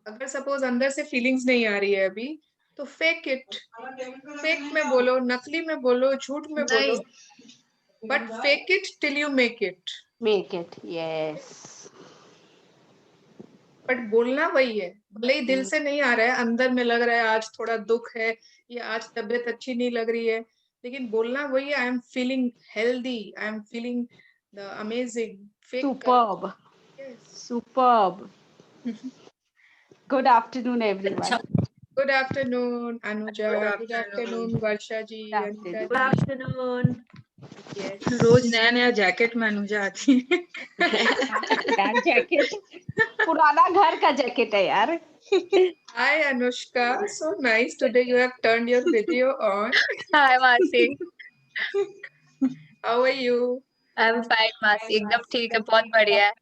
अगर सपोज अंदर से फीलिंग्स नहीं आ रही है अभी, तो फेक इट। फेक में बोलो, नकली में बोलो, झूठ में बोलो, but fake it till you make it. Make it, yes. But बोलना वही है, भले ही दिल से नहीं आ रहा है, अंदर में लग रहा है आज थोड़ा दुख है या आज तबीयत अच्छी नहीं लग रही है, लेकिन बोलना वही है, I am feeling healthy, I am feeling the amazing. Fake Superb, yes. superb. Good afternoon, everyone. Good afternoon Anuja, Good good afternoon. Afternoon Varsha ji, Good Anita good ji. Afternoon. Yes. रोज नया नया जैकेट में अनुजा आती है। That jacket, पुराना घर का जैकेट है यार. Hi Anushka, so nice today you have turned your video on. हाय मासी। How are you? I am fine मासी, एकदम ठीक है, बहुत बढ़िया है।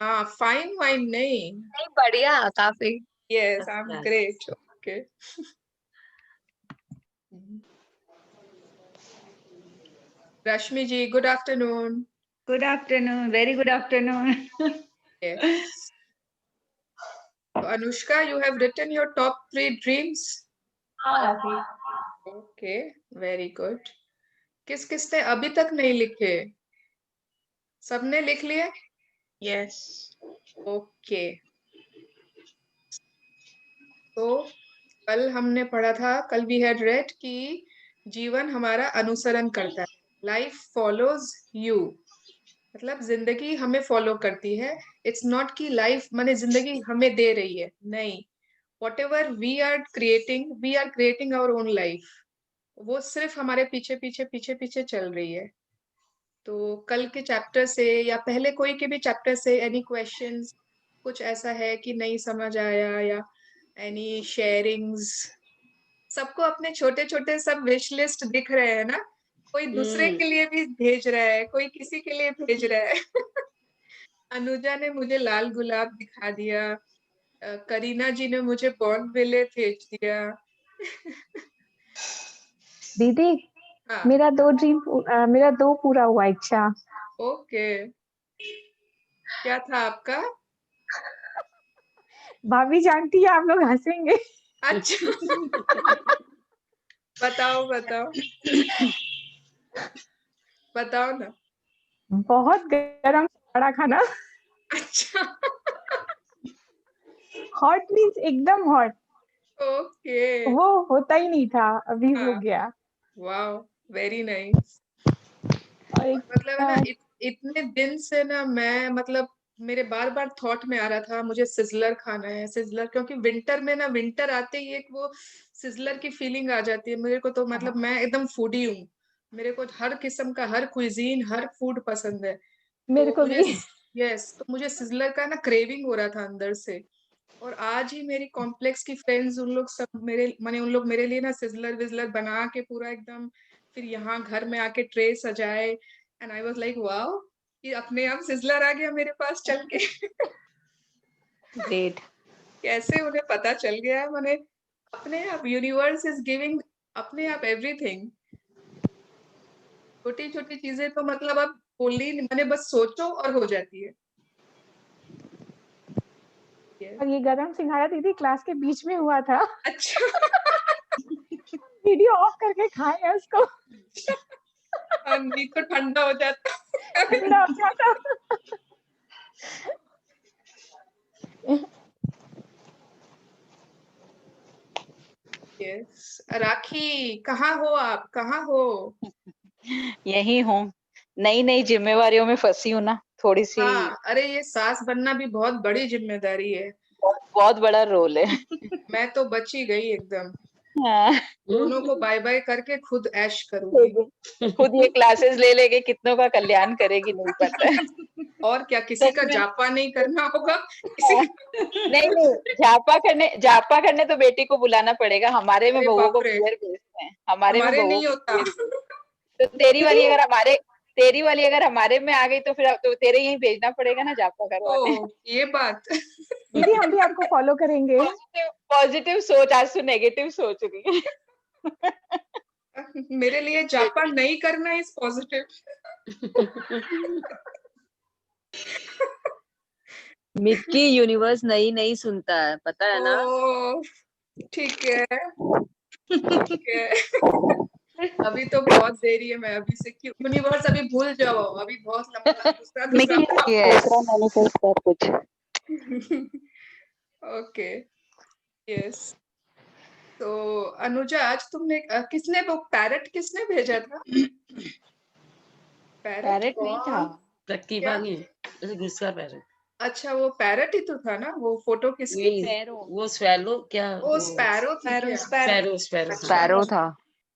हाँ, फाइन वाइन नहीं। नहीं, बढ़िया काफी। Yes, I'm great. Okay. Rashmi ji, good afternoon. Good afternoon, very good afternoon. Yes. So, Anushka, you have written your top 3 dreams. Okay, very good. किस किसने अभी तक नहीं लिखे? सबने लिख लिए? यस। ओके। तो कल हमने पढ़ा था, कल वी हैड रेड कि जीवन हमारा अनुसरण करता है, लाइफ फॉलोज यू, मतलब जिंदगी हमें फॉलो करती है। इट्स नॉट कि लाइफ माने जिंदगी हमें दे रही है, नहीं। Whatever we are creating our own life. वो सिर्फ हमारे पीछे पीछे पीछे पीछे चल रही है। तो कल के चैप्टर से या पहले कोई के भी चैप्टर से एनी क्वेश्चंस, कुछ ऐसा है कि नहीं समझ आया, या एनी शेयरिंग्स? सबको अपने छोटे छोटे सब विश लिस्ट दिख रहे हैं ना? कोई दूसरे के लिए भी भेज रहा है, कोई किसी के लिए भेज रहा है। अनुजा ने मुझे लाल गुलाब दिखा दिया, करीना जी ने मुझे बॉर्नविले भेज दिया। दीदी, हाँ, मेरा दो पूरा हुआ इच्छा. ओके। क्या था आपका? भाभी जानती है, आप लोग हंसेंगे. अच्छा। बताओ बताओ, बताओ ना। बहुत गरम बड़ा खाना. अच्छा। हॉट मीन्स एकदम हॉट. ओके। वो होता ही नहीं था, अभी हो हाँ, गया. Wow, very nice. और एक मतलब है ना, इतने दिन से ना मैं, मतलब मेरे बार बार थॉट में आ रहा था मुझे सिजलर खाना है, सिजलर, क्योंकि विंटर में ना, विंटर आते ही एक वो सिजलर की फीलिंग आ जाती है मेरे को। तो मतलब मैं एकदम फूडी हूँ, मेरे को हर किस्म का, हर क्विजीन, हर फूड पसंद है। मेरे तो को मुझे, भी. यस, तो मुझे सिजलर का ना क्रेविंग हो रहा था अंदर से। और आज ही मेरी कॉम्प्लेक्स की फ्रेंड्स, उन लोग सब मेरे माने उन लोग मेरे लिए ना सिजलर विजलर बना के पूरा एकदम, फिर यहाँ घर में आके ट्रे सजाए, and I was like wow, कि अपने आप सिजलर आ गया मेरे पास चल के। Great. कैसे उन्हें पता चल गया, मैंने अपने आप, यूनिवर्स इज गिविंग अपने आप एवरीथिंग। छोटी छोटी चीजें तो मतलब अब बोलनी, मैंने बस सोचो और हो जाती है। Yes. और ये गरम सिंघाड़ा दीदी क्लास के बीच में हुआ था. अच्छा। वीडियो ऑफ करके खाए उसको. हाँ, नहीं तो ठंडा हो जाता। ठंडा हो जाता. यस। राखी, कहाँ हो आप, कहाँ हो? यही हूँ, नई नई जिम्मेवारियों में फंसी हूँ ना, थोड़ी सी। हाँ, अरे ये सास बनना भी बहुत बड़ी जिम्मेदारी है। बहुत बड़ा रोल है। मैं तो बची गई एकदम, हाँ, दोनों को बाय बाय करके खुद ऐश करूंगी। खुद ये क्लासेस ले लेके कितनों का कल्याण करेगी नहीं पता है। और क्या, किसी सच का में। जापा नहीं करना होगा, किसी हाँ, का। नहीं नहीं, झापा करने तो बेटी को बुलाना पड़ेगा। हमारे में अरे बहुओं बाप को रे, पियर भेजते हैं, हमारे में हमारे बहुओं नहीं को होता। पियर भेजते हैं। तो तेरी वाली अगर हमारे में आ गई तो फिर अब तो तेरे यहीं भेजना पड़ेगा ना झापा करवाने। ओ, ये बात। दीदी हम भी आपको फॉलो करेंगे. पॉजिटिव सोच, आज तू नेगेटिव सोच रही है। मेरे लिए जापा नहीं करना इज पॉजिटिव। मिक्की यूनिवर्स नई नई सुनता है, पता है ना? ओ ठीक है ठीक है। अभी तो बहुत देरी है, मैं अभी से क्यों यूनिवर्स अभी भूल जाओ, अभी बहुत लंबा दूसरा दूसरा दूसरा मैनिफेस्ट कर कुछ। Okay yes. तो अनुजा आज तुमने किसने वो पैरट किसने भेजा था? पैरट पैरेट नहीं था। क्या? जैसे घिसका पैरट, अच्छा वो पैरट ही तो था ना, वो फोटो किसकी? वो स्वैलो क्या, वो स्पैरो थी क्या? स्पैरो स्पैरो अच्छा। स्पैरो था।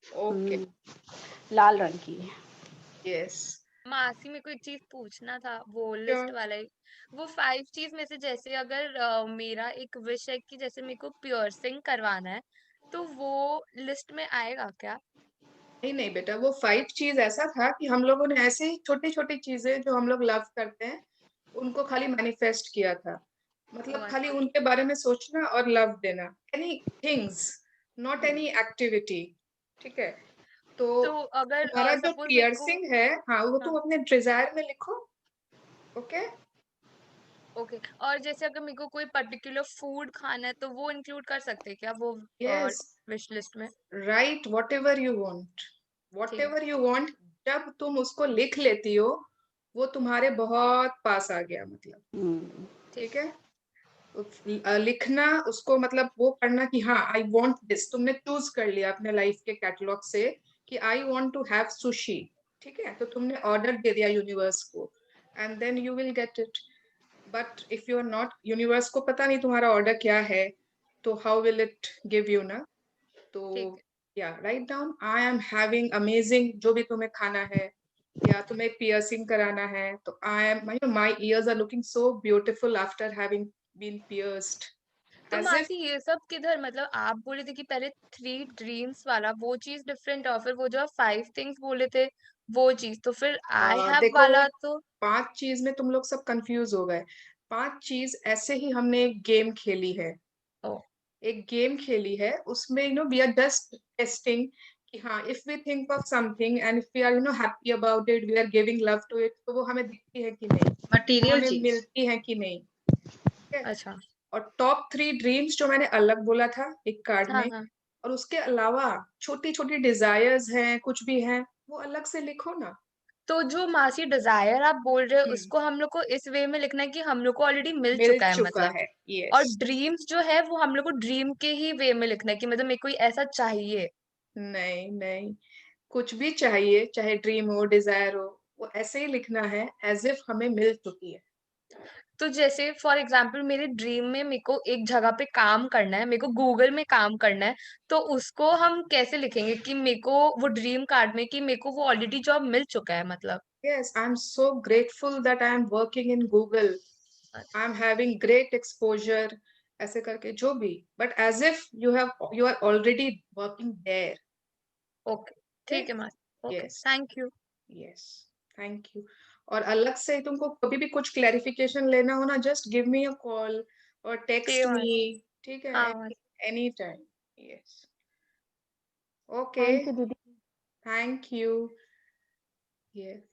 ओके लाल रंग की। यस। मासी मेरे को एक चीज पूछना था, वो क्या? लिस्ट वाला ही। वो 5 चीज में से जैसे अगर मेरा एक विश है कि जैसे मेरे को पियर्सिंग करवाना है, तो वो लिस्ट में आएगा क्या? नहीं नहीं बेटा, वो 5 चीज ऐसा था कि हम लोगों ने ऐसे ही छोटी छोटी चीजें जो हम लोग लव करते हैं उनको खाली मैनिफेस्ट किया था। मतलब खाली अच्छा। उनके बारे में सोचना और लव देना, any things, not any activity. ठीक है? तो तो अगर तुम्हारा जो सपोज मेरे को पियर्सिंग है, हाँ वो तुम अपने डिजायर में लिखो। ओके ओके, और जैसे अगर मेरे को कोई पर्टिकुलर फूड खाना है तो वो इंक्लूड कर सकते हैं क्या वो यस विश लिस्ट में? Right, what ever you want, what ठीक है। Ever you want. जब तुम उसको लिख लेती हो वो तुम्हारे बहुत पास आ गया, मतलब ठीक है। लिखना उसको, मतलब वो पढ़ना कि हाँ आई वॉन्ट दिस, तुमने चूज कर लिया अपने लाइफ के कैटलॉग से कि I want to have sushi. ठीक है, तो तुमने ऑर्डर दे दिया यूनिवर्स को and then you will get it. But if you are not, universe को पता नहीं तुम्हारा ऑर्डर क्या है, तो how will it give you ना। तो ठीक है। या write down I am having amazing, जो भी तुम्हें खाना है, या तुम्हें पियर्सिंग कराना है तो I am, my ears are looking so beautiful after having been pierced. तो एज इफ मासी ये सब किधर, मतलब आप बोले थे कि पहले 3 ड्रीम्स वाला वो चीज डिफरेंट है, और फिर वो जो 5 थिंग्स बोले थे वो चीज, तो फिर आई हैव देखो वाला तो 5 चीज में तुम लोग सब कंफ्यूज हो गए। 5 चीज ऐसे ही हमने एक गेम खेली है, ओ एक गेम खेली है उसमें वी आर जस्ट टेस्टिंग कि हाँ if we think of something and if we are happy about it, we are giving love to it, तो वो हमें दिखती है कि नहीं, वो मटेरियल हमें चीज। मिलती है कि नहीं। ठीक है? अच्छा। और टॉप 3 ड्रीम्स जो मैंने अलग बोला था एक कार्ड हाँ में, हाँ। और उसके अलावा छोटी छोटी डिजायर्स हैं, कुछ भी हैं, वो अलग से लिखो ना। तो जो मासी डिजायर आप बोल रहे हो हम्म, उसको हम लोग को इस वे में लिखना है कि हम लोग को ऑलरेडी मिल मिल चुका है चुका मतलब। है। और यस। ड्रीम्स जो है वो हम लोग को ड्रीम के ही वे में लिखना है कि मतलब मेरे को ऐसा चाहिए। नहीं नहीं, कुछ भी चाहिए, चाहे ड्रीम हो डिजायर हो, वो ऐसे ही लिखना है एज इफ हमें मिल चुकी है। तो जैसे फॉर एग्जाम्पल मेरे ड्रीम में मेरे को एक जगह पे काम करना है, मेरे को गूगल में काम करना है, तो उसको हम कैसे लिखेंगे कि मेरे को वो ड्रीम कार्ड में कि मेरे को वो ऑलरेडी जॉब मिल चुका है मतलब? Yes, I'm so grateful that I'm working in Google. I'm having great exposure. ऐसे करके जो भी, but as if you are already working there. Okay Okay? ठीक है मासी, okay Yes, thank you. yes. Thank you. और अलग से तुमको कभी भी कुछ क्लैरिफिकेशन लेना हो ना, just give me a call or ठीक text है me. मासी। ठीक है? हाँ मासी। Anytime. Yes. Thank Okay. You दीदी। Thank you. Yes.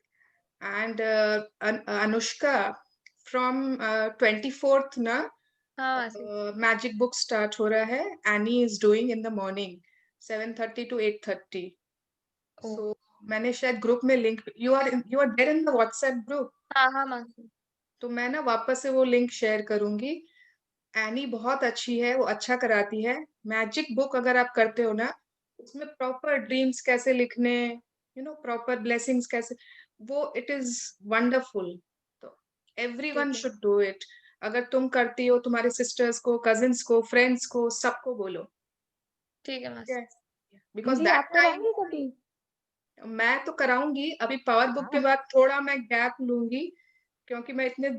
And Anushka, from 24th ना हाँ मासी। मैजिक बुक स्टार्ट हो रहा है, Annie is doing in the morning 7:30 to 8:30। Oh so मैंने शायद ग्रुप में link, you are there in the WhatsApp group, हाँ हाँ मासी। तो मैं ना वापस से वो लिंक शेयर करूंगी। एनी बहुत अच्छी है, वो अच्छा कराती है। मैजिक बुक अगर आप करते हो ना, उसमें प्रॉपर ड्रीम्स कैसे लिखने, प्रॉपर ब्लेसिंग्स कैसे, वो इट इज वंडरफुल। तो एवरीवन ठीक है। Should do it. अगर तुम करती हो, तुम्हारे सिस्टर्स को, कजिन्स को, फ्रेंड्स को, सबको बोलो। ठीक है मासी। बिकॉज दीदी दैट आप टाइम कराएंगे कभी? मैं तो कराऊंगी, अभी पावर बुक के बाद थोड़ा मैं गैप लूंगी, क्योंकि मैं इतने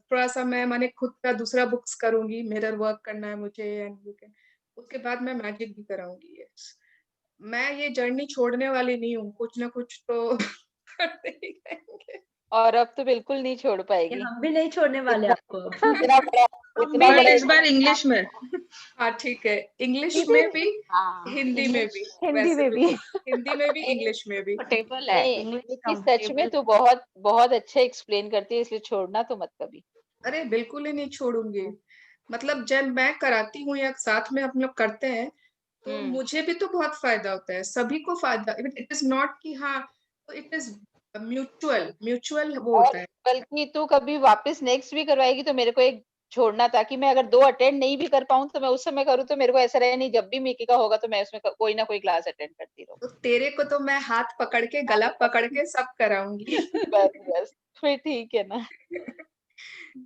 थोड़ा सा मैंने खुद का दूसरा बुक्स करूंगी, मिरर वर्क करना है मुझे, एंड यू कैन, उसके बाद मैं मैजिक भी कराऊंगी। यस, मैं ये जर्नी छोड़ने वाली नहीं हूँ, कुछ ना कुछ तो करते ही रहेंगे। और अब तो बिल्कुल नहीं छोड़ ये पाएगी। हम भी नहीं छोड़ने वाले इतना आपको। इतना बड़ा हम इतना भी बट बड़ा इस बार इंग्लिश में। हाँ ठीक है, इंग्लिश दीदी में भी, हाँ हिंदी में इंग्लिश भी, हिंदी वैसे में भी भी। हिंदी में भी, नहीं इंग्लिश में भी। कंफर्टेबल है, नहीं, इंग्लिश क्योंकि सच में कंफर्टेबल तू बहुत बहुत अच्छा एक्सप्लेन करती है, इसलिए छोड़ना तो मत कभी। अरे बिल्कुल ही नहीं छोड़ूंगी। मतलब जब मैं कराती हूँ या साथ में हम लोग करते हैं तो मुझे भी तो बहुत फायदा होता है, सभी को फायदा। इट इज नॉट कि हाँ, इट इज म्यूचुअल, म्यूचुअल वो और होता है। बल्कि तू कभी वापस नेक्स्ट भी करवाएगी तो मेरे को एक छोड़ना, ताकि मैं अगर 2 अटेंड नहीं भी कर पाऊँ तो मैं उस समय करूँ, तो मेरे को ऐसा रहे नहीं, जब भी मिकी का होगा तो मैं उसमें कोई ना कोई क्लास अटेंड करती रहूँ। तो तेरे को तो मैं हाथ पकड़ के, गला पकड़ के सब कराऊंगी। बस बस, फिर ठीक है ना।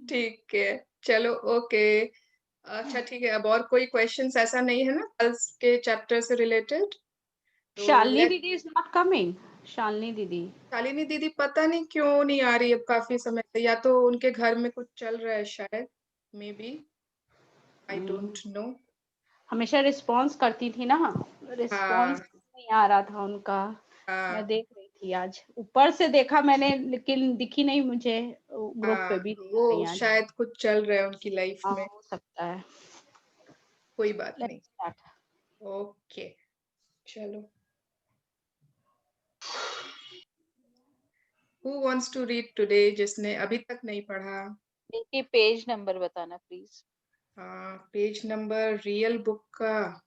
ठीक है, चलो ओके। अच्छा ठीक है, अब और कोई क्वेश्चंस ऐसा नहीं है ना कल के चैप्टर से रिलेटेड? तो शालिनी लेट, दीदी इज नॉट कमिंग। शालिनी दीदी शालिनी दीदी पता नहीं क्यों नहीं आ रही अब काफी समय से, या तो उनके घर में कुछ चल रहा है शायद, may be, I don't know. हमेशा रिस्पॉन्स करती थी ना, हाँ रिस्पॉन्स नहीं आ रहा था उनका। मैं हाँ देख रही थी आज, ऊपर से देखा मैंने लेकिन दिखी नहीं मुझे, ग्रुप पे हाँ, भी नहीं आ रही वो आज। शायद कुछ चल रहा है उनकी लाइफ हाँ में। हो सकता है। कोई बात लेट्स नहीं। स्टार्ट। ओके, चलो। Who wants to read today, जिसने अभी तक नहीं पढ़ा? मिकी पेज नंबर बताना प्लीज। हाँ, पेज नंबर रियल बुक का।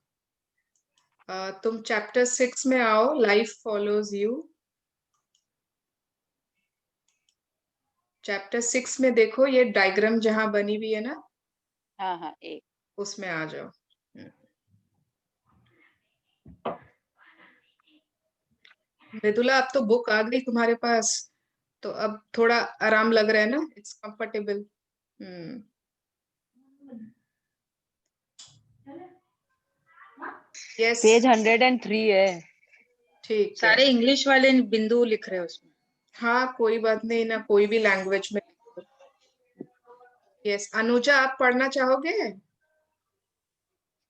तुम चैप्टर 6 में आओ, लाइफ फॉलोज यू। चैप्टर 6 में देखो, ये डायग्राम जहां बनी हुई है ना, हाँ हाँ, एक। उसमें आ जाओ। मृदुला, अब तो बुक आ गई तुम्हारे पास, तो अब थोड़ा आराम लग रहा है ना, इट्स कंफर्टेबल। यस, पेज 103 है। ठीक है। सारे इंग्लिश वाले बिंदु लिख रहे हैं उसमें। हाँ कोई बात नहीं ना, कोई भी लैंग्वेज में। यस, अनुजा आप पढ़ना चाहोगे?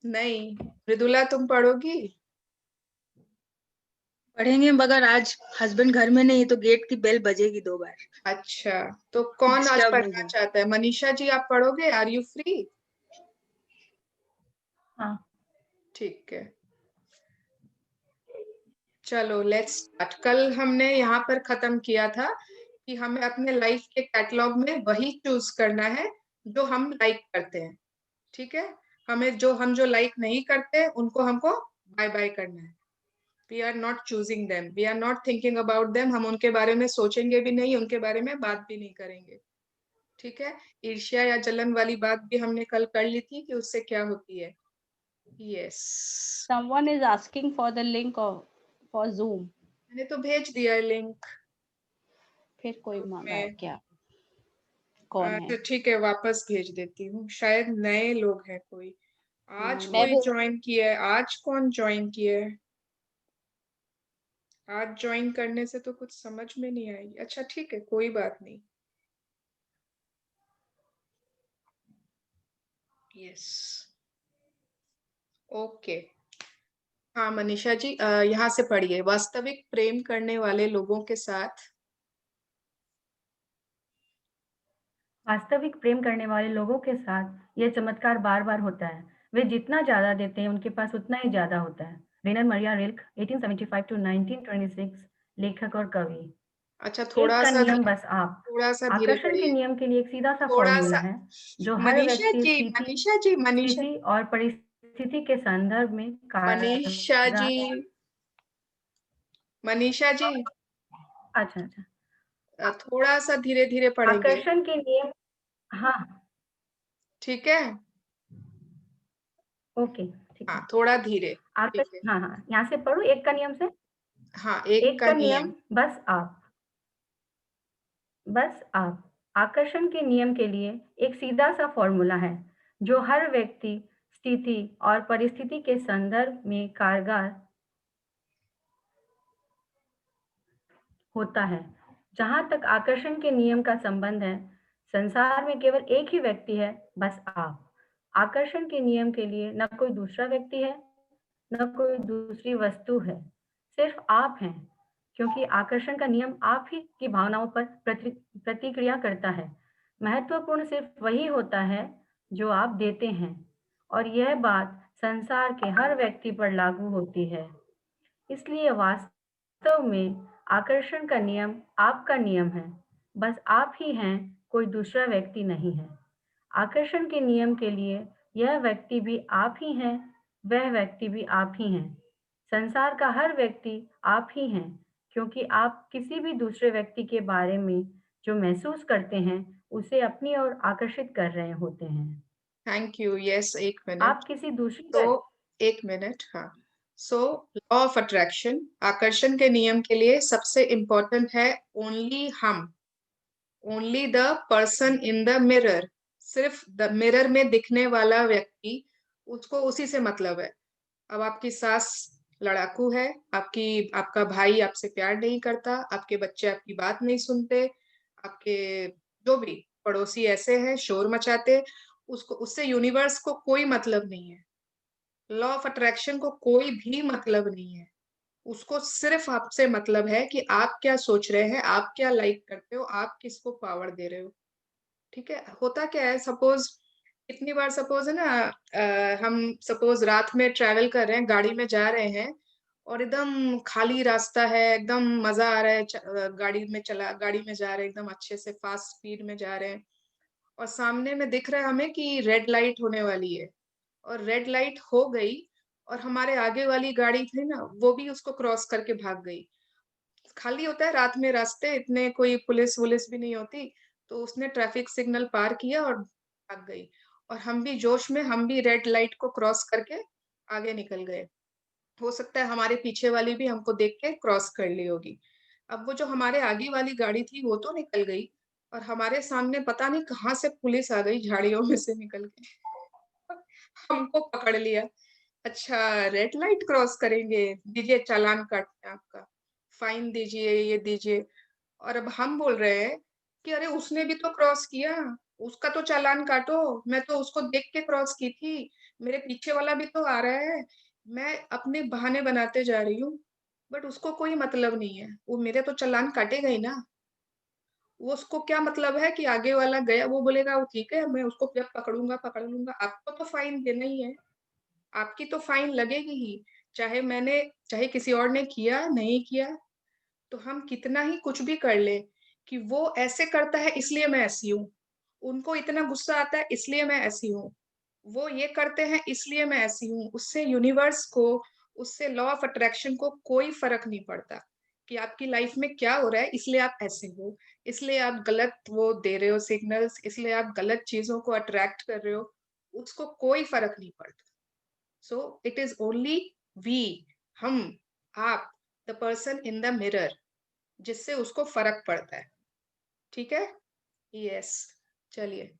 नहीं, मृदुला तुम पढ़ोगी? पढ़ेंगे, मगर आज हस्बैंड घर में नहीं है तो गेट की बेल बजेगी 2 बार। अच्छा, तो कौन आज डिस्टर्ब हो पढ़ना गए। चाहता है? मनीषा जी आप पढ़ोगे? Are you free? हाँ। ठीक है, चलो लेट्स स्टार्ट। कल हमने यहाँ पर खत्म किया था कि हमें अपने लाइफ के कैटलॉग में वही चूज करना है जो हम लाइक करते हैं। ठीक है, हमें जो लाइक नहीं करते उनको हमको बाय बाय करना है। We are not choosing them, we are not thinking about them, हम उनके बारे में सोचेंगे भी नहीं, उनके बारे में बात भी नहीं करेंगे। ठीक है, ईर्ष्या या जलन वाली बात भी हमने कल कर ली थी कि उससे क्या होती है। Yes, Someone is asking for the link for Zoom. मैंने तो भेज दिया है लिंक फिर कोई मांगा है में। क्या? कौन है? तो ठीक है, वापस भेज देती हूँ, शायद नए लोग हैं कोई। आज मैं कोई भी। ज्वाइन किया है? आज कौन ज्वाइन किया है? आज ज्वाइन करने से तो कुछ समझ में नहीं आएगी। अच्छा ठीक है, कोई बात नहीं। Yes, okay. हाँ मनीषा जी, यहाँ से पढ़िए। वास्तविक प्रेम करने वाले लोगों के साथ वास्तविक प्रेम करने वाले लोगों के साथ यह चमत्कार बार-बार होता है। वे जितना ज़्यादा देते हैं, उनके पास उतना ही ज़्यादा होता है। रेनर मरिया रिल्क 1875 टू 1926, लेखक और कवि। अच्छा, एक का नियम बस आप। थोड़ा सा धीरे आकर्षण के पढ़िए। नियम के लिए एक सीधा-सा थोड़ा फॉर्मूला सा, है, जो हर मनीषा व्यक्ति जी, मनीषा जी, मनीषा, स्थिति और परिस्थिति के संदर्भ में मनीषा जी, कारगर। मनीषा जी, अच्छा, अच्छा। थोड़ा सा धीरे धीरे पढ़ेंगे, आकर्षण के नियम। हाँ, ठीक है? ओके, ठीक हाँ है। थोड़ा धीरे, ठीक है। हाँ, हाँ, यहाँ से पढ़ूँ एक का नियम से? हाँ, एक एक का का नियम। नियम बस आप। बस आप। आकर्षण के नियम के लिए एक सीधा सा फॉर्मूला है, जो हर व्यक्ति, स्थिति और परिस्थिति के संदर्भ में कारगर होता है। जहाँ तक आकर्षण के नियम का संबंध है, संसार में केवल एक ही व्यक्ति है, बस आप। आकर्षण के नियम के लिए न कोई दूसरा व्यक्ति है, न कोई दूसरी वस्तु है, सिर्फ आप हैं, क्योंकि आकर्षण का नियम आप ही की भावनाओं पर प्रतिक्रिया करता है। महत्वपूर्ण सिर्फ वही होता है जो आप देते हैं, और यह बात संसार के हर व्यक्ति पर लागू होती है। इसलिए वास्तव में आकर्षण का नियम आपका नियम है। बस आप ही हैं कोई दूसरा व्यक्ति नहीं है। आकर्षण के नियम के लिए यह व्यक्ति भी आप ही हैं, वह व्यक्ति भी आप ही हैं। संसार का हर व्यक्ति आप ही हैं, क्योंकि आप किसी भी दूसरे व्यक्ति के बारे में जो महसूस करते हैं, उसे अपनी ओर आकर्षित कर रहे होते हैं। Thank you. यस, एक आप मिनट। किसी दूसरी तो एक मिनट, हाँ। सो लॉ ऑफ अट्रैक्शन, आकर्षण के नियम के लिए सबसे इम्पोर्टेंट है ओनली हम, only the person in the mirror. सिर्फ द मिरर में दिखने वाला व्यक्ति, उसको उसी से मतलब है। अब आपकी सास लड़ाकू है, आपका भाई आपसे प्यार नहीं करता, आपके बच्चे आपकी बात नहीं सुनते, आपके जो भी पड़ोसी ऐसे हैं शोर मचाते, उससे यूनिवर्स को कोई मतलब नहीं है। लॉ ऑफ अट्रैक्शन को कोई भी मतलब नहीं है। उसको सिर्फ आपसे मतलब है कि आप क्या सोच रहे हैं, आप क्या लाइक करते हो, आप किसको पावर दे रहे हो। ठीक है। होता क्या है, सपोज कितनी बार सपोज है ना, हम सपोज रात में ट्रैवल कर रहे हैं, गाड़ी में जा रहे हैं और एकदम खाली रास्ता है, एकदम मजा आ रहा है, गाड़ी में जा रहे हैं, एकदम अच्छे से फास्ट स्पीड में जा रहे हैं और सामने में दिख रहा है हमें कि रेड लाइट होने वाली है और रेड लाइट हो गई और हमारे आगे वाली गाड़ी थी ना, वो भी उसको क्रॉस करके भाग गई। खाली होता है रात में रास्ते, इतने कोई पुलिस वुलिस भी नहीं होती, तो उसने ट्रैफिक सिग्नल पार किया और भाग गई और हम भी जोश में, हम भी रेड लाइट को क्रॉस करके आगे निकल गए। हो सकता है हमारे पीछे वाली भी हमको देख के क्रॉस कर ली होगी। अब वो जो हमारे आगे वाली गाड़ी थी वो तो निकल गई और हमारे सामने पता नहीं कहाँ से पुलिस आ गई झाड़ियों में से निकल के हमको पकड़ लिया। अच्छा, रेड लाइट क्रॉस करेंगे, दीजिए चालान काटते हैं आपका, फाइन दीजिए, ये दीजिए। और अब हम बोल रहे हैं कि अरे उसने भी तो क्रॉस किया, उसका तो चालान काटो, मैं तो उसको देख के क्रॉस की थी, मेरे पीछे वाला भी तो आ रहा है। मैं अपने बहाने बनाते जा रही हूँ, बट उसको कोई मतलब नहीं है, वो मेरे तो चालान काटेगा ही ना। वो उसको क्या मतलब है कि आगे वाला गया, वो बोलेगा वो ठीक है, मैं उसको जब पकड़ूंगा पकड़ लूंगा। आपको तो फाइन देना ही है, आपकी तो फाइन लगेगी ही, चाहे किसी और ने किया नहीं किया। तो हम कितना ही कुछ भी कर ले कि वो ऐसे करता है इसलिए मैं ऐसी हूँ, उनको इतना गुस्सा आता है इसलिए मैं ऐसी हूँ, वो ये करते हैं इसलिए मैं ऐसी हूँ, उससे यूनिवर्स को, उससे लॉ ऑफ अट्रैक्शन को कोई फर्क नहीं पड़ता कि आपकी लाइफ में क्या हो रहा है, इसलिए आप ऐसे हो, इसलिए आप गलत वो दे रहे हो सिग्नल्स, इसलिए आप गलत चीजों को अट्रैक्ट कर रहे हो, उसको कोई फर्क नहीं पड़ता। So it is only we, हम, आप, the person in the mirror, जिससे उसको फर्क पड़ता है। ठीक है। यस, चलिए।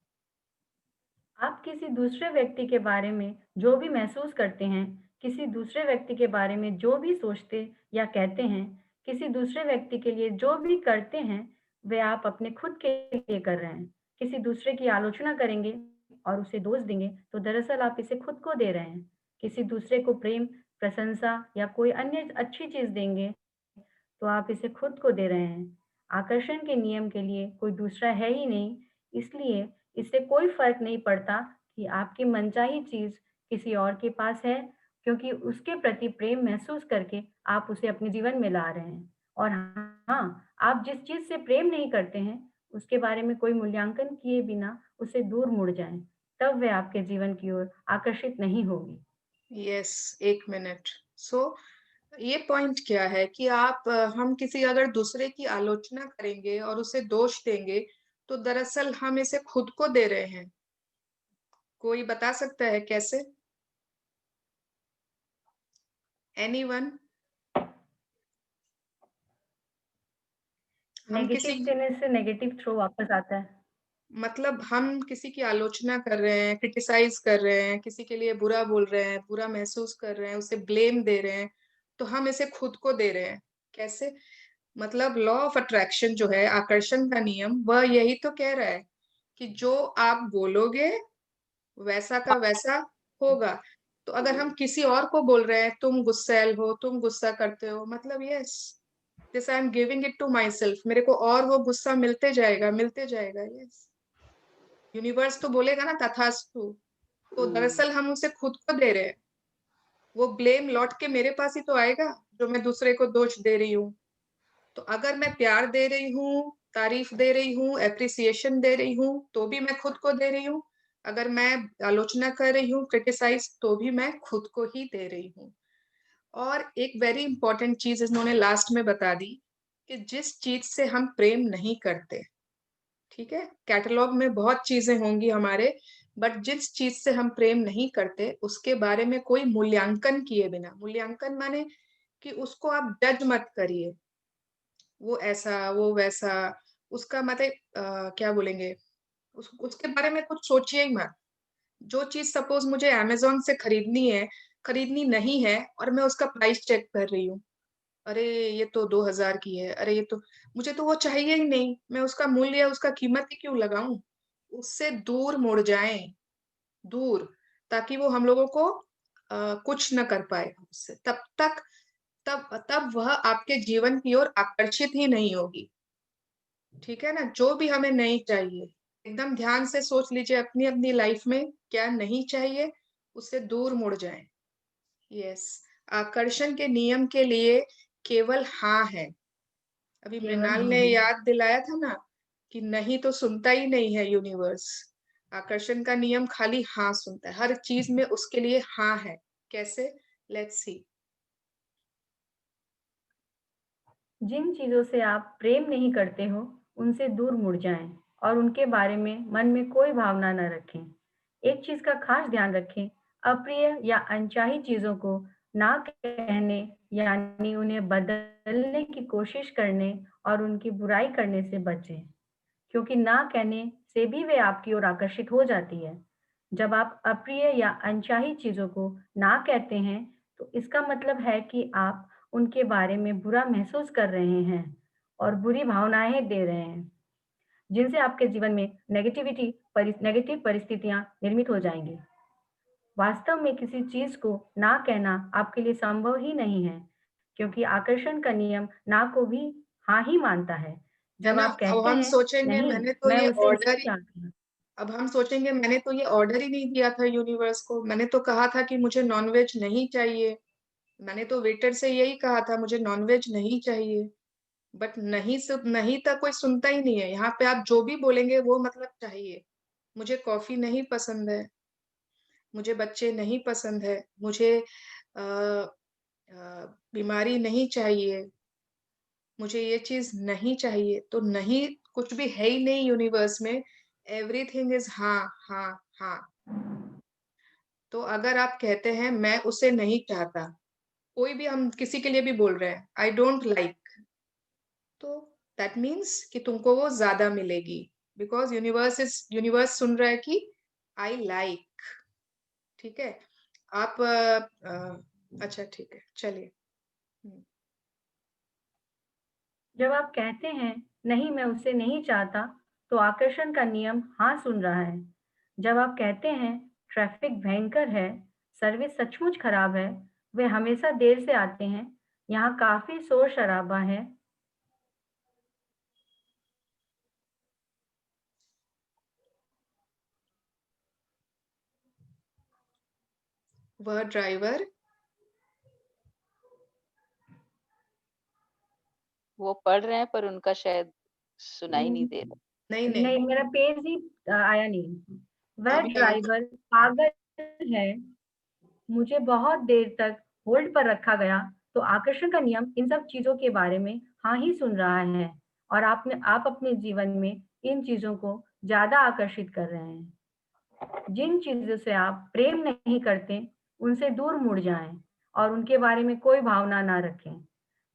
आप किसी दूसरे व्यक्ति के बारे में जो भी महसूस करते हैं, किसी दूसरे व्यक्ति के बारे में जो भी सोचते या कहते हैं, किसी दूसरे व्यक्ति के लिए जो भी करते हैं, वे आप अपने खुद के लिए कर रहे हैं। किसी दूसरे की आलोचना करेंगे और उसे दोष देंगे, तो दरअसल आप इसे खुद को दे रहे हैं। किसी दूसरे को प्रेम, प्रशंसा या कोई अन्य अच्छी चीज़ देंगे, तो आप इसे खुद को दे रहे हैं। आकर्षण के नियम के लिए कोई दूसरा है ही नहीं, इसलिए इससे कोई फर्क नहीं पड़ता कि आपकी मनचाही चीज़ किसी और के पास है, क्योंकि उसके प्रति प्रेम महसूस करके आप उसे अपने जीवन में ला रहे हैं। और हाँ, आप जिस चीज़ से प्रेम नहीं करते हैं, उसके बारे में कोई मूल्यांकन किए बिना उससे दूर मुड़ जाएँ, तब वह आपके जीवन की ओर आकर्षित नहीं होगी। यस, एक मिनट। सो ये पॉइंट क्या है कि हम किसी अगर दूसरे की आलोचना करेंगे और उसे दोष देंगे, तो दरअसल हम इसे खुद को दे रहे हैं। कोई बता सकता है कैसे? एनीवन? हम किसी नेगेटिव देने से नेगेटिव थ्रो वापस आता है। मतलब हम किसी की आलोचना कर रहे हैं, क्रिटिसाइज कर रहे हैं, किसी के लिए बुरा बोल रहे हैं, बुरा महसूस कर रहे हैं, उसे ब्लेम दे रहे हैं, तो हम इसे खुद को दे रहे हैं। कैसे? मतलब लॉ ऑफ अट्रैक्शन जो है, आकर्षण का नियम, वह यही तो कह रहा है कि जो आप बोलोगे वैसा का वैसा होगा। तो अगर हम किसी और को बोल रहे हैं तुम गुस्सैल हो, तुम गुस्सा करते हो, मतलब yes, this I am giving it to myself, मेरे को और वो गुस्सा मिलते जाएगा, मिलते जाएगा। यस, यूनिवर्स तो बोलेगा ना तथास्तु। तो दरअसल हम उसे खुद को दे रहे हैं। वो ब्लेम लौट के मेरे पास ही तो आएगा जो मैं दूसरे को दोष दे रही हूँ। तो अगर मैं प्यार दे रही हूँ तारीफ दे रही हूँ, एप्रिसिएशन दे रही हूँ, तो भी मैं खुद को दे रही हूँ। अगर मैं आलोचना कर रही हूँ, क्रिटिसाइज, तो भी मैं खुद को ही दे रही हूँ। और एक वेरी इंपॉर्टेंट चीज इन्होंने लास्ट में बता दी कि जिस चीज से हम प्रेम नहीं करते, ठीक है, कैटलॉग में बहुत चीजें होंगी हमारे, बट जिस चीज से हम प्रेम नहीं करते उसके बारे में कोई मूल्यांकन किए बिना, मूल्यांकन माने कि उसको आप जज मत करिए, वो ऐसा वो वैसा, उसका मतलब क्या बोलेंगे, उसके बारे में कुछ सोचिए ही मत। जो चीज सपोज मुझे अमेजोन से खरीदनी है, खरीदनी नहीं है, और मैं उसका प्राइस चेक कर रही हूँ, अरे ये तो 2000 की है, अरे ये तो, मुझे तो वो चाहिए ही नहीं, मैं उसका मूल्य उसका कीमत ही क्यों लगाऊं। उससे दूर मुड़ जाएं, दूर, ताकि वो हम लोगों को कुछ न कर पाए उससे, तब तक तब वह आपके जीवन की ओर आकर्षित ही नहीं होगी। ठीक है ना, जो भी हमें नहीं चाहिए, एकदम ध्यान से सोच लीजिए अपनी अपनी लाइफ में क्या नहीं चाहिए, उससे दूर मुड़ जाएं। यस, आकर्षण के नियम के लिए केवल हाँ है। अभी केवल मृणाल हाँ ने है। याद दिलाया था ना कि नहीं तो सुनता ही नहीं है यूनिवर्स। आकर्षण का नियम खाली हाँ सुनता है, हर चीज में उसके लिए हाँ है। कैसे? Let's see. जिन चीजों से आप प्रेम नहीं करते हो उनसे दूर मुड़ जाएं और उनके बारे में मन में कोई भावना न रखें। एक चीज का खास ध्यान रखें, अप्रिय या अनचाही चीजों को ना कहने यानी उन्हें बदलने की कोशिश करने और उनकी बुराई करने से बचें, क्योंकि ना कहने से भी वे आपकी ओर आकर्षित हो जाती है। जब आप अप्रिय या अनचाही चीजों को ना कहते हैं, तो इसका मतलब है कि आप उनके बारे में बुरा महसूस कर रहे हैं और बुरी भावनाएं दे रहे हैं, जिनसे आपके जीवन में नेगेटिव परिस्थितियां निर्मित हो जाएंगी। वास्तव में किसी चीज को ना कहना आपके लिए संभव ही नहीं है, क्योंकि आकर्षण का नियम ना को भी हाँ ही मानता है। है जब ना, आप अब कहते हम हैं सोचेंगे नहीं, मैंने तो मैं ये उसे नहीं ऑर्डर ही, चाहती, अब हम सोचेंगे मैंने तो ये ऑर्डर ही नहीं दिया था यूनिवर्स को, मैंने तो कहा था कि मुझे नॉनवेज नहीं चाहिए, मैंने तो वेटर से यही कहा था मुझे नॉनवेज नहीं चाहिए, बट नहीं, सिर्फ नहीं तक कोई सुनता ही नहीं है। यहाँ पे आप जो भी बोलेंगे वो मतलब चाहिए। मुझे कॉफी नहीं पसंद है, मुझे बच्चे नहीं पसंद है, मुझे आ, बीमारी नहीं चाहिए, मुझे ये चीज नहीं चाहिए, तो नहीं कुछ भी है ही नहीं यूनिवर्स में। एवरीथिंग इज हाँ हाँ हाँ। तो अगर आप कहते हैं मैं उसे नहीं चाहता, कोई भी, हम किसी के लिए भी बोल रहे हैं आई डोंट लाइक, तो दैट मीन्स कि तुमको वो ज्यादा मिलेगी, बिकॉज यूनिवर्स सुन रहा है कि आई लाइक। ठीक है, आप अच्छा ठीक है, चलिए। जब आप कहते हैं नहीं मैं उसे नहीं चाहता, तो आकर्षण का नियम हाँ सुन रहा है। जब आप कहते हैं ट्रैफिक भयंकर है, सर्विस सचमुच खराब है, वे हमेशा देर से आते हैं, यहाँ काफी शोर शराबा है, वह ड्राइवर, वो पढ़ रहे हैं पर उनका शायद सुनाई नहीं दे रहा। नहीं नहीं, नहीं मेरा पेज ही आया नहीं। वह अभी आया था। ड्राइवर पागल है, मुझे बहुत देर तक होल्ड पर रखा गया। तो आकर्षण का नियम इन सब चीजों के बारे में हाँ ही सुन रहा है और आप अपने जीवन में इन चीजों को ज्यादा आकर्षित कर रहे हैं। जिन चीजों से आप प्रेम नहीं करते उनसे दूर मुड़ जाएं और उनके बारे में कोई भावना ना रखें।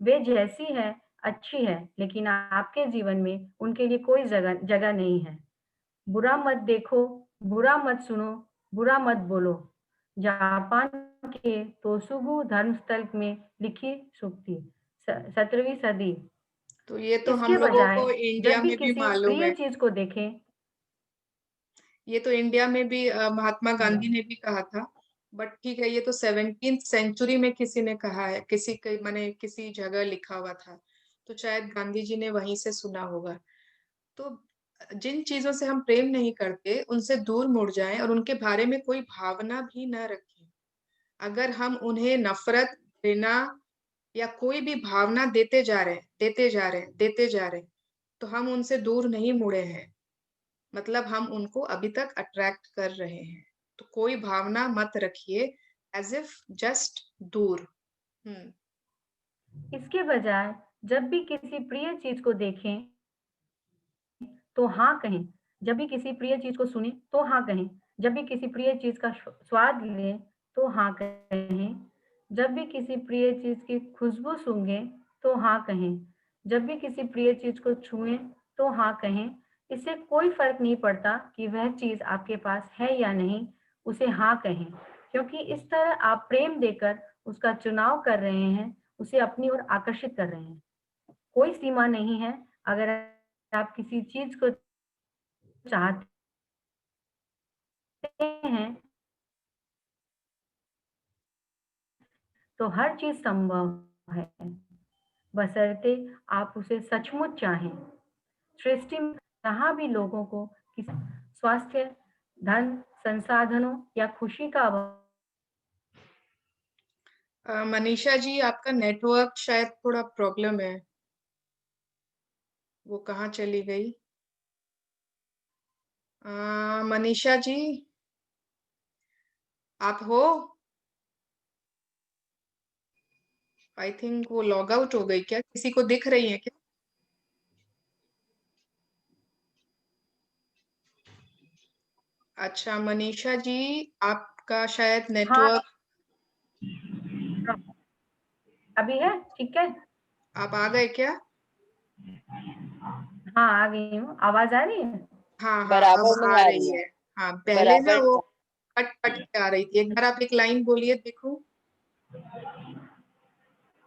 वे जैसी है अच्छी है, लेकिन आपके जीवन में उनके लिए कोई जगह जगह नहीं है। बुरा मत देखो, बुरा मत सुनो, बुरा मत बोलो। जापान के तोसुगु धर्मस्थल में लिखी सूक्ति, 17वीं सदी। तो ये तो हम इसके लोगों बजाय को इंडिया जब भी में भी किसी मालूम प्रिय है, चीज को देखें, ये तो इंडिया में भी महात्मा गांधी ने भी कहा था, बट ठीक है, ये तो 17वीं सेंचुरी में किसी ने कहा है, किसी के माने किसी जगह लिखा हुआ था, तो शायद गांधी जी ने वहीं से सुना होगा। तो जिन चीजों से हम प्रेम नहीं करते उनसे दूर मुड़ जाएं और उनके बारे में कोई भावना भी न रखें। अगर हम उन्हें नफरत, घृणा या कोई भी भावना देते जा रहे हैं, देते जा रहे हैं, देते जा रहे हैं, तो हम उनसे दूर नहीं मुड़े हैं, मतलब हम उनको अभी तक अट्रैक्ट कर रहे हैं। तो कोई भावना मत रखिए, एज इफ जस्ट दूर। इसके बजाय जब भी किसी प्रिय चीज को देखें तो हाँ कहें, जब भी किसी प्रिय चीज को सुने तो हाँ कहें, जब भी किसी प्रिय चीज का स्वाद लें तो हाँ कहें, जब भी किसी प्रिय चीज की खुशबू सूंघें तो हाँ कहें, जब भी किसी प्रिय चीज को छुएं तो हाँ कहें। इससे कोई फर्क नहीं पड़ता कि वह चीज आपके पास है या नहीं, उसे हाँ कहें, क्योंकि इस तरह आप प्रेम देकर उसका चुनाव कर रहे हैं, उसे अपनी ओर आकर्षित कर रहे हैं। कोई सीमा नहीं है। अगर आप किसी चीज को चाहते हैं तो हर चीज संभव है, बशर्ते आप उसे सचमुच चाहें। सृष्टि में जहां भी लोगों को किसी स्वास्थ्य, धन, संसाधनों या खुशी का अभाव, मनीषा जी, आपका नेटवर्क शायद थोड़ा प्रॉब्लम है, वो कहाँ चली गई? मनीषा जी, आप हो? आई थिंक वो लॉग आउट हो गई क्या? किसी को दिख रही है क्या? अच्छा मनीषा जी, आपका शायद हाँ नेटवर्क, अभी है, ठीक है। आप आ गए क्या? हाँ आ गई हूँ, आवाज आ रही है? हाँ हाँ, अब बराबर नहीं आ आ रही रही है, है। हाँ, पहले ना बराबर वो कट कट के आ रही थी। एक बार आप एक लाइन बोलिए, देखो।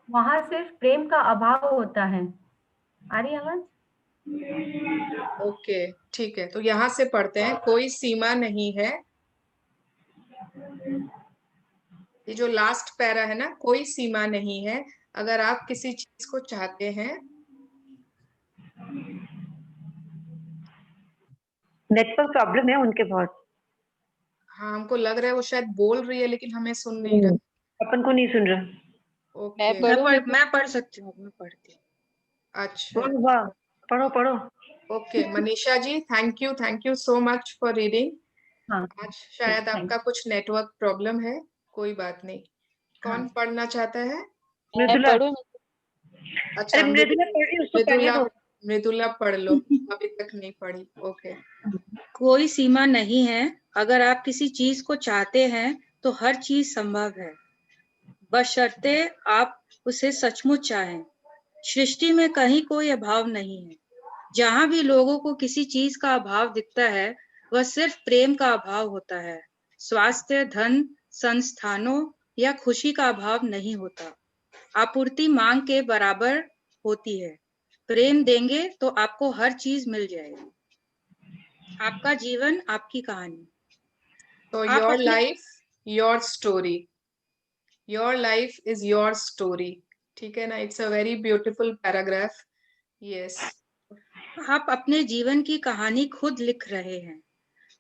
वहां सिर्फ प्रेम का अभाव होता है। आ रही है आवाज? ओके, ठीक है, तो यहाँ से पढ़ते हैं। कोई सीमा नहीं है, ये जो लास्ट पैरा है ना, कोई सीमा नहीं है। अगर आप किसी चीज को चाहते हैं, नेटवर्क प्रॉब्लम है उनके बहुत। हाँ हमको लग रहा है वो शायद बोल रही है लेकिन हमें सुन नहीं रहा। अपन को नहीं सुन रहा। ओके, मैं पढ़ सकती हूँ, मैं पढ़ती हूँ। अच्छा, वाह, पढ़ो पढ़ो। Okay Manisha ji, thank you so much for reading. हाँ आज शायद थैंक आपका कुछ नेटवर्क प्रॉब्लम है, कोई बात नहीं। कौन हाँ। पढ़ना चाहता है? मैं मृदुला, पढ़ूं? अच्छा, अरे मृदुला पढ़ रही, उसको पढ़ने मृदुला, दो। मृदुला पढ़ लो, अभी तक नहीं पढ़ी। ओके, कोई सीमा नहीं है। अगर आप किसी चीज को चाहते हैं तो हर चीज संभव है, बशर्ते आप उसे सचमुच चाहें। सृष्टि में कहीं कोई अभाव नहीं है। जहां भी लोगों को किसी चीज का अभाव दिखता है, वह सिर्फ प्रेम का अभाव होता है। स्वास्थ्य, धन, संस्थानों या खुशी का अभाव नहीं होता। आपूर्ति मांग के बराबर होती है। प्रेम देंगे तो आपको हर चीज मिल जाएगी। आपका जीवन, आपकी कहानी। तो आप योर अपने life your story, your life is your story. ठीक है ना? It's a very beautiful paragraph. Yes, आप अपने जीवन की कहानी खुद लिख रहे हैं।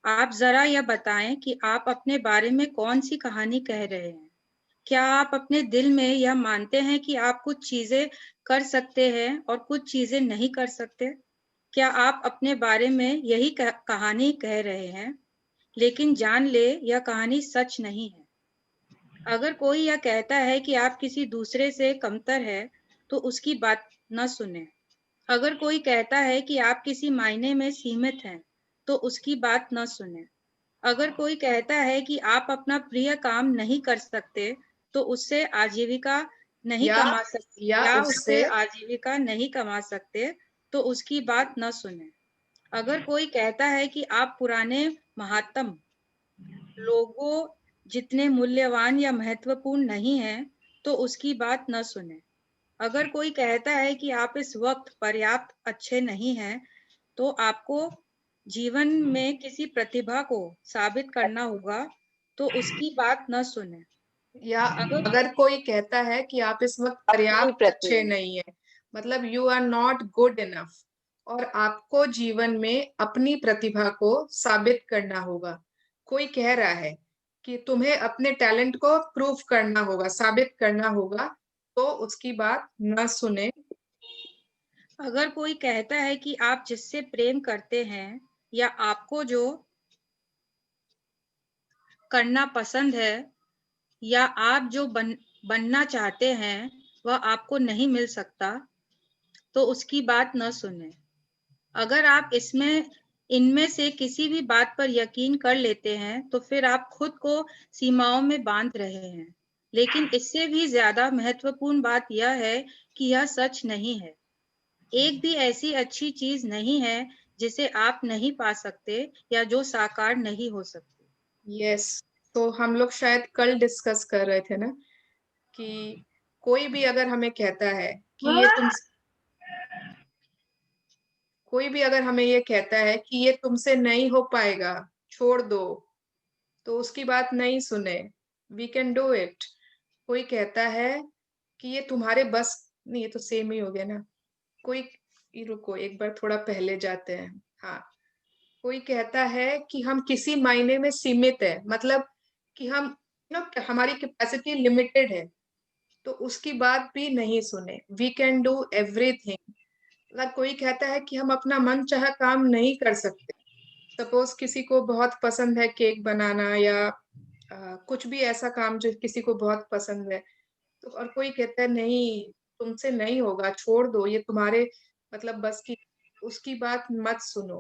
आप जरा यह बताएं कि आप अपने बारे में कौन सी कहानी कह रहे हैं। क्या आप अपने दिल में यह मानते हैं कि आप कुछ चीजें कर सकते हैं और कुछ चीजें नहीं कर सकते? क्या आप अपने बारे में यही कहानी कह रहे हैं? लेकिन जान ले, यह कहानी सच नहीं है। अगर कोई यह कहता है कि आप किसी दूसरे से कमतर है, तो उसकी बात न सुने। अगर कोई कहता है कि आप किसी मायने में सीमित हैं, तो उसकी बात न सुने। अगर कोई कहता है कि आप अपना प्रिय काम नहीं कर सकते, तो उससे आजीविका नहीं या कमा सकते या या उससे उससे आजीविका नहीं कमा सकते, तो उसकी बात न सुने। अगर कोई कहता है कि आप पुराने महात्म लोगों जितने मूल्यवान या महत्वपूर्ण नहीं हैं, तो उसकी बात न सुने। अगर कोई कहता है कि आप इस वक्त पर्याप्त अच्छे नहीं हैं, तो आपको जीवन में किसी प्रतिभा को साबित करना होगा, तो उसकी बात न सुने। या अगर अगर कोई कहता है कि आप इस वक्त अपनी पर्याप्त अच्छे प्रतिभा। नहीं है, मतलब you are not good enough, और आपको जीवन में अपनी प्रतिभा को साबित करना होगा। कोई कह रहा है कि तुम्हें अपने टैलेंट को प्रूव करना होगा, साबित करना होगा, तो उसकी बात न सुने। अगर कोई कहता है कि आप जिससे प्रेम करते हैं या आपको जो करना पसंद है या आप जो बनना चाहते हैं वह आपको नहीं मिल सकता, तो उसकी बात न सुने। अगर आप इनमें से किसी भी बात पर यकीन कर लेते हैं तो फिर आप खुद को सीमाओं में बांध रहे हैं। लेकिन इससे भी ज्यादा महत्वपूर्ण बात यह है कि यह सच नहीं है। एक भी ऐसी अच्छी चीज नहीं है जिसे आप नहीं पा सकते या जो साकार नहीं हो सकती। यस, तो हम लोग शायद कल डिस्कस कर रहे थे ना कि कोई भी अगर हमें कहता है कि कोई भी अगर हमें ये कहता है कि ये तुमसे नहीं हो पाएगा, छोड़ दो, तो उसकी बात नहीं सुने। We can do it. कोई कहता है कि ये तुम्हारे बस नहीं, ये तो सेम ही हो गया ना। रुको एक बार थोड़ा पहले जाते हैं। हाँ, कोई कहता है कि हम किसी मायने में सीमित है, मतलब कि हम हमारी कैपेसिटी लिमिटेड है, तो उसकी बात भी नहीं सुने। We can do everything. अगर कोई कहता है कि हम अपना मन चाहा काम नहीं कर सकते, सपोज किसी को बहुत पसंद है केक बनाना या कुछ भी ऐसा काम जो किसी को बहुत पसंद है, तो और कोई कहता है नहीं तुमसे नहीं होगा, छोड़ दो, ये तुम्हारे मतलब बस की, उसकी बात मत सुनो।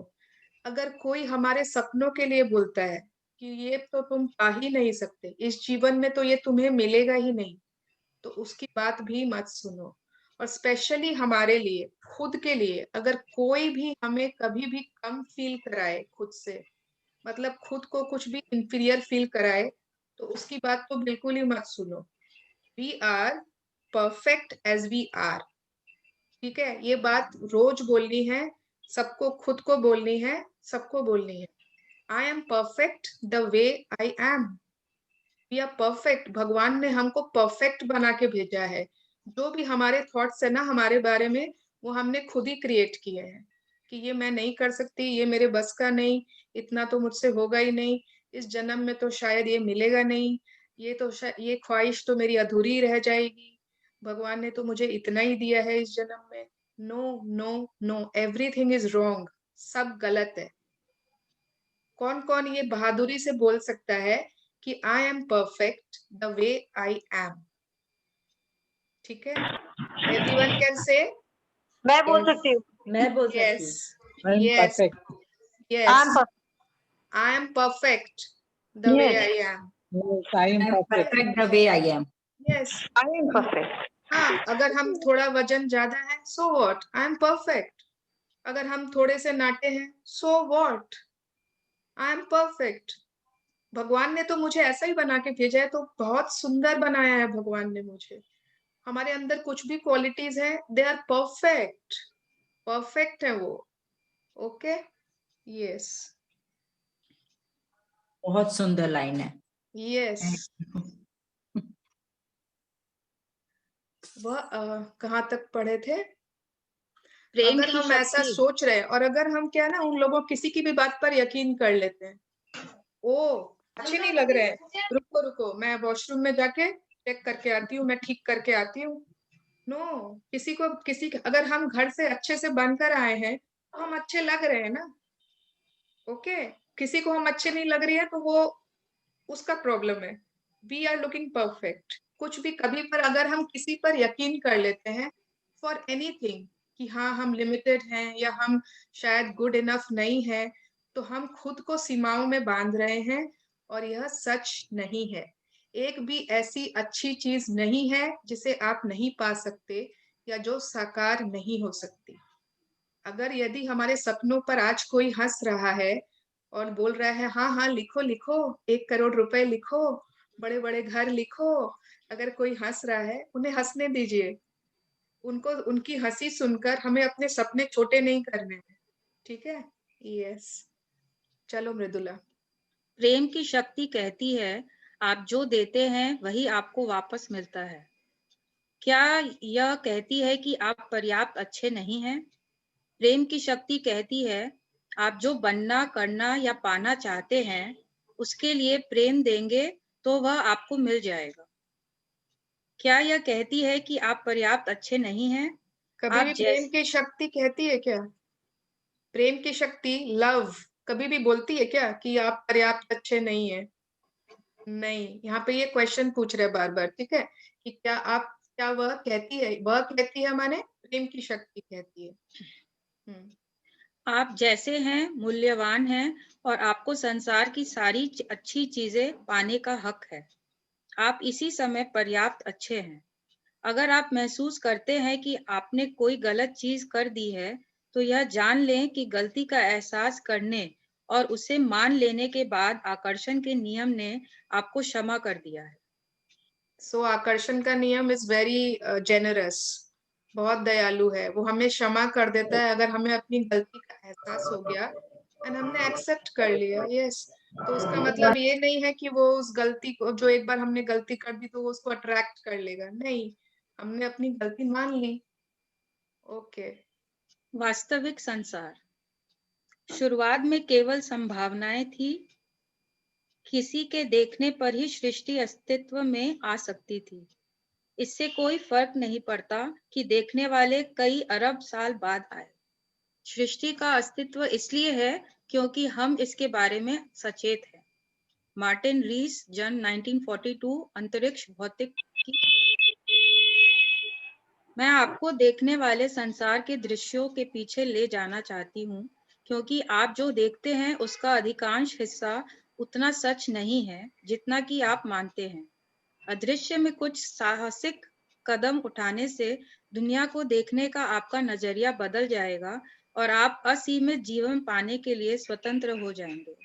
अगर कोई हमारे सपनों के लिए बोलता है कि ये तो तुम पा ही नहीं सकते, इस जीवन में तो ये तुम्हें मिलेगा ही नहीं, तो उसकी बात भी मत सुनो। और स्पेशली हमारे लिए, खुद के लिए, अगर कोई भी हमें कभी भी कम फील कराए खुद से, मतलब खुद को कुछ भी इंफीरियर फील कराए, तो उसकी बात तो बिल्कुल ही मत सुनो। We are perfect as we are. ठीक है, ये बात रोज बोलनी है, सबको, खुद को बोलनी है, सबको बोलनी है। I am perfect the way I am. We are perfect. भगवान ने हमको परफेक्ट बना के भेजा है। जो भी हमारे थॉट्स है ना हमारे बारे में, वो हमने खुद ही क्रिएट किए हैं कि ये मैं नहीं कर सकती, ये मेरे बस का नहीं, इतना तो मुझसे होगा ही नहीं, इस जन्म में तो शायद ये मिलेगा नहीं, ये ख्वाहिश तो मेरी अधूरी रह जाएगी, भगवान ने तो मुझे इतना ही दिया है इस जन्म में। No no no, everything is wrong. सब गलत है। कौन कौन ये बहादुरी से बोल सकता है कि आई am perfect the way I M? ठीक है, एवरीवन कैन से मैं बोल सकती हूँ। मैं बोल सकती यस हूँ। Yes yes, I am perfect the way I M. I am perfect the way I am. Yes, I am perfect. हाँ, अगर हम थोड़ा वजन ज्यादा है, so what, I am perfect. अगर हम थोड़े से नाटे हैं, so what, I am perfect. भगवान ने तो मुझे ऐसा ही बना के भेजा है, तो बहुत सुंदर बनाया है भगवान ने मुझे। हमारे अंदर कुछ भी क्वालिटीज है, दे आर परफेक्ट। परफेक्ट है वो। ओके, यस बहुत सुंदर लाइन है। यस। वह कहाँ तक पढ़े थे? प्रेम अगर की हम ऐसा शक्ति। सोच रहे हैं, और अगर हम क्या ना उन लोगों किसी की भी बात पर यकीन कर लेते हैं, ओ अच्छे नहीं लग रहे हैं, रुको रुको मैं वॉशरूम में जाके चेक करके आती हूँ, मैं ठीक करके आती हूँ। नो, अगर हम घर से अच्छे से बनकर आए हैं तो हम अच्छे लग रहे हैं ना। ओके, किसी को हम अच्छे नहीं लग रही है तो वो उसका प्रॉब्लम है। We are looking perfect. कुछ भी कभी पर अगर हम किसी पर यकीन कर लेते हैं फॉर एनीथिंग कि हाँ हम लिमिटेड हैं या हम शायद गुड इनफ नहीं है, तो हम खुद को सीमाओं में बांध रहे हैं, और यह सच नहीं है। एक भी ऐसी अच्छी चीज नहीं है जिसे आप नहीं पा सकते या जो साकार नहीं हो सकती। अगर यदि हमारे सपनों पर आज कोई हंस रहा है और बोल रहा है हाँ हाँ लिखो लिखो, 1 करोड़ रुपए लिखो, बड़े बड़े घर लिखो, अगर कोई हंस रहा है उन्हें हंसने दीजिए। उनको, उनकी हंसी सुनकर हमें अपने सपने छोटे नहीं करने हैं। ठीक है, यस। चलो मृदुला। प्रेम की शक्ति कहती है आप जो देते हैं वही आपको वापस मिलता है। क्या यह कहती है कि आप पर्याप्त अच्छे नहीं हैं? प्रेम की शक्ति कहती है आप जो बनना, करना या पाना चाहते हैं उसके लिए प्रेम देंगे तो वह आपको मिल जाएगा। क्या यह कहती है कि आप पर्याप्त अच्छे नहीं हैं? कभी आप भी जैसे प्रेम की शक्ति कहती है क्या? प्रेम की शक्ति, लव, कभी भी बोलती है क्या कि आप पर्याप्त अच्छे नहीं है? नहीं, यहाँ पे ये क्वेश्चन पूछ रहे बार बार, ठीक है, कि क्या वह कहती है, माने प्रेम की शक्ति कहती है। आप जैसे हैं मूल्यवान हैं और आपको संसार की सारी अच्छी चीजें पाने का हक है। आप इसी समय पर्याप्त अच्छे हैं। अगर आप महसूस करते हैं कि आपने कोई गलत चीज कर दी है, तो यह जान लें कि गलती का एहसास करने और उसे मान लेने के बाद आकर्षण के नियम ने आपको क्षमा कर दिया है। सो आकर्षण का नियम इज वेरी जेनरस, बहुत दयालु है। वो हमें क्षमा कर देता है अगर हमें अपनी गलती का एहसास हो गया एंड हमने एक्सेप्ट कर लिया। यस, तो उसका मतलब ये नहीं है कि वो उस गलती को, जो एक बार हमने गलती कर दी तो वो उसको अट्रैक्ट कर लेगा। नहीं, हमने अपनी गलती मान ली। ओके। वास्तविक संसार। शुरुआत में केवल संभावनाएं थी। किसी के देखने पर ही सृष्टि अस्तित्व में आ सकती थी। इससे कोई फर्क नहीं पड़ता कि देखने वाले कई अरब साल बाद आए। सृष्टि का अस्तित्व इसलिए है क्योंकि हम इसके बारे में सचेत हैं। मार्टिन रीस, जन 1942, अंतरिक्ष भौतिकी। मैं आपको देखने वाले संसार के दृश्यों के पीछे ले जाना चाहती हूँ, क्योंकि आप जो देखते हैं उसका अधिकांश हिस्सा उतना सच नहीं है जितना कि आप मानते हैं। अदृश्य में कुछ साहसिक कदम उठाने से दुनिया को देखने का आपका नजरिया बदल जाएगा और आप असीमित जीवन पाने के लिए स्वतंत्र हो जाएंगे।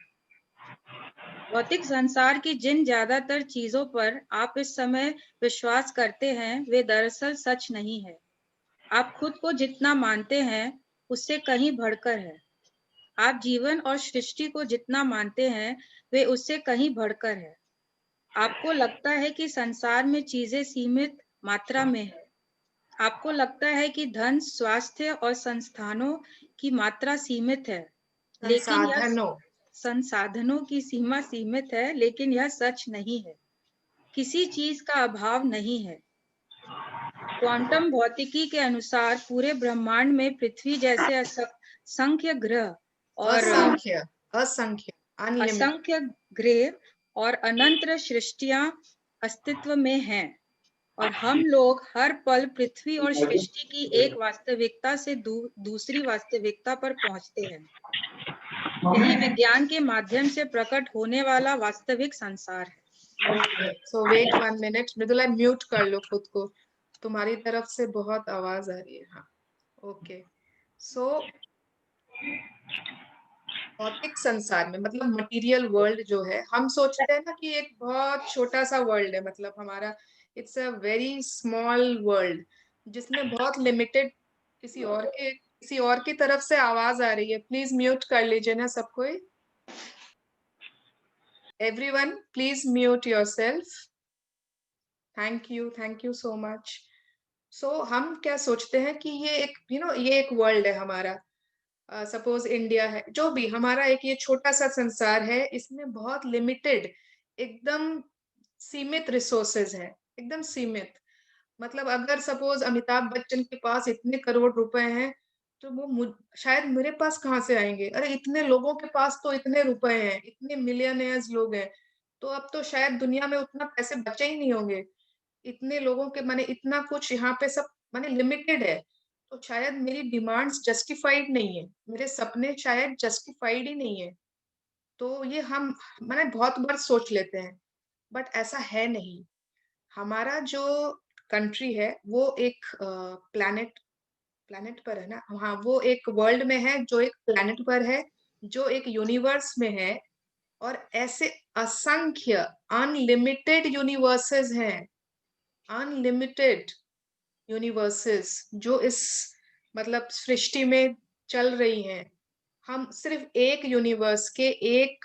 भौतिक संसार की जिन ज्यादातर चीजों पर आप इस समय विश्वास करते हैं वे दरअसल सच नहीं है। आप खुद को जितना मानते हैं उससे कहीं बढ़कर है। आप जीवन और सृष्टि को जितना मानते हैं वे उससे कहीं बढ़कर है। आपको लगता है कि संसार में चीजें सीमित मात्रा में है। आपको लगता है कि धन, स्वास्थ्य और संस्थानों की मात्रा सीमित है, लेकिन यह संसाधनों की सीमा सीमित है, लेकिन यह सच नहीं है। किसी चीज का अभाव नहीं है। क्वांटम भौतिकी के अनुसार पूरे ब्रह्मांड में पृथ्वी जैसे असंख्य ग्रह और असंख्य ग्रह और अनंत सृष्टियां अस्तित्व में हैं, और हम लोग हर पल पृथ्वी और सृष्टि की एक वास्तविकता से दूसरी वास्तविकता पर पहुंचते हैं। यही विज्ञान के माध्यम से प्रकट होने वाला वास्तविक संसार है। So wait 1 minute, Mridula mute कर लो खुद को, तुम्हारी तरफ से बहुत आवाज आ रही है। हाँ, ओके। सो भौतिक संसार में मतलब मटेरियल वर्ल्ड जो है, हम सोचते हैं ना कि एक बहुत छोटा सा वर्ल्ड है, मतलब हमारा it's a very small world जिसमें बहुत लिमिटेड। किसी और की तरफ से आवाज आ रही है, प्लीज म्यूट कर लीजिए ना सब कोई। Everyone please mute yourself. Thank you so much. So हम क्या सोचते हैं कि ये एक ये एक वर्ल्ड है हमारा। सपोज इंडिया है, जो भी हमारा एक ये छोटा सा संसार है, इसमें बहुत लिमिटेड, एकदम सीमित रिसोर्सेज है, एकदम सीमित। मतलब अगर सपोज अमिताभ बच्चन के पास इतने करोड़ रुपए हैं तो वो शायद मेरे पास कहाँ से आएंगे। अरे इतने लोगों के पास तो इतने रुपए हैं, इतने मिलियनेयर्स लोग हैं, तो अब तो शायद दुनिया में उतना पैसे बचे ही नहीं होंगे। इतने लोगों के माने इतना कुछ यहाँ पे सब माने लिमिटेड है, तो शायद मेरी डिमांड्स जस्टिफाइड नहीं है, मेरे सपने शायद जस्टिफाइड ही नहीं है। तो ये हम माने बहुत बार सोच लेते हैं, बट ऐसा है नहीं। हमारा जो कंट्री है वो एक प्लैनेट पर है ना, हाँ, वो एक वर्ल्ड में है जो एक प्लैनेट पर है, जो एक यूनिवर्स में है, और ऐसे असंख्य अनलिमिटेड यूनिवर्सेस हैं, अनलिमिटेड यूनिवर्सेस जो इस मतलब सृष्टि में चल रही हैं। हम सिर्फ एक यूनिवर्स के, एक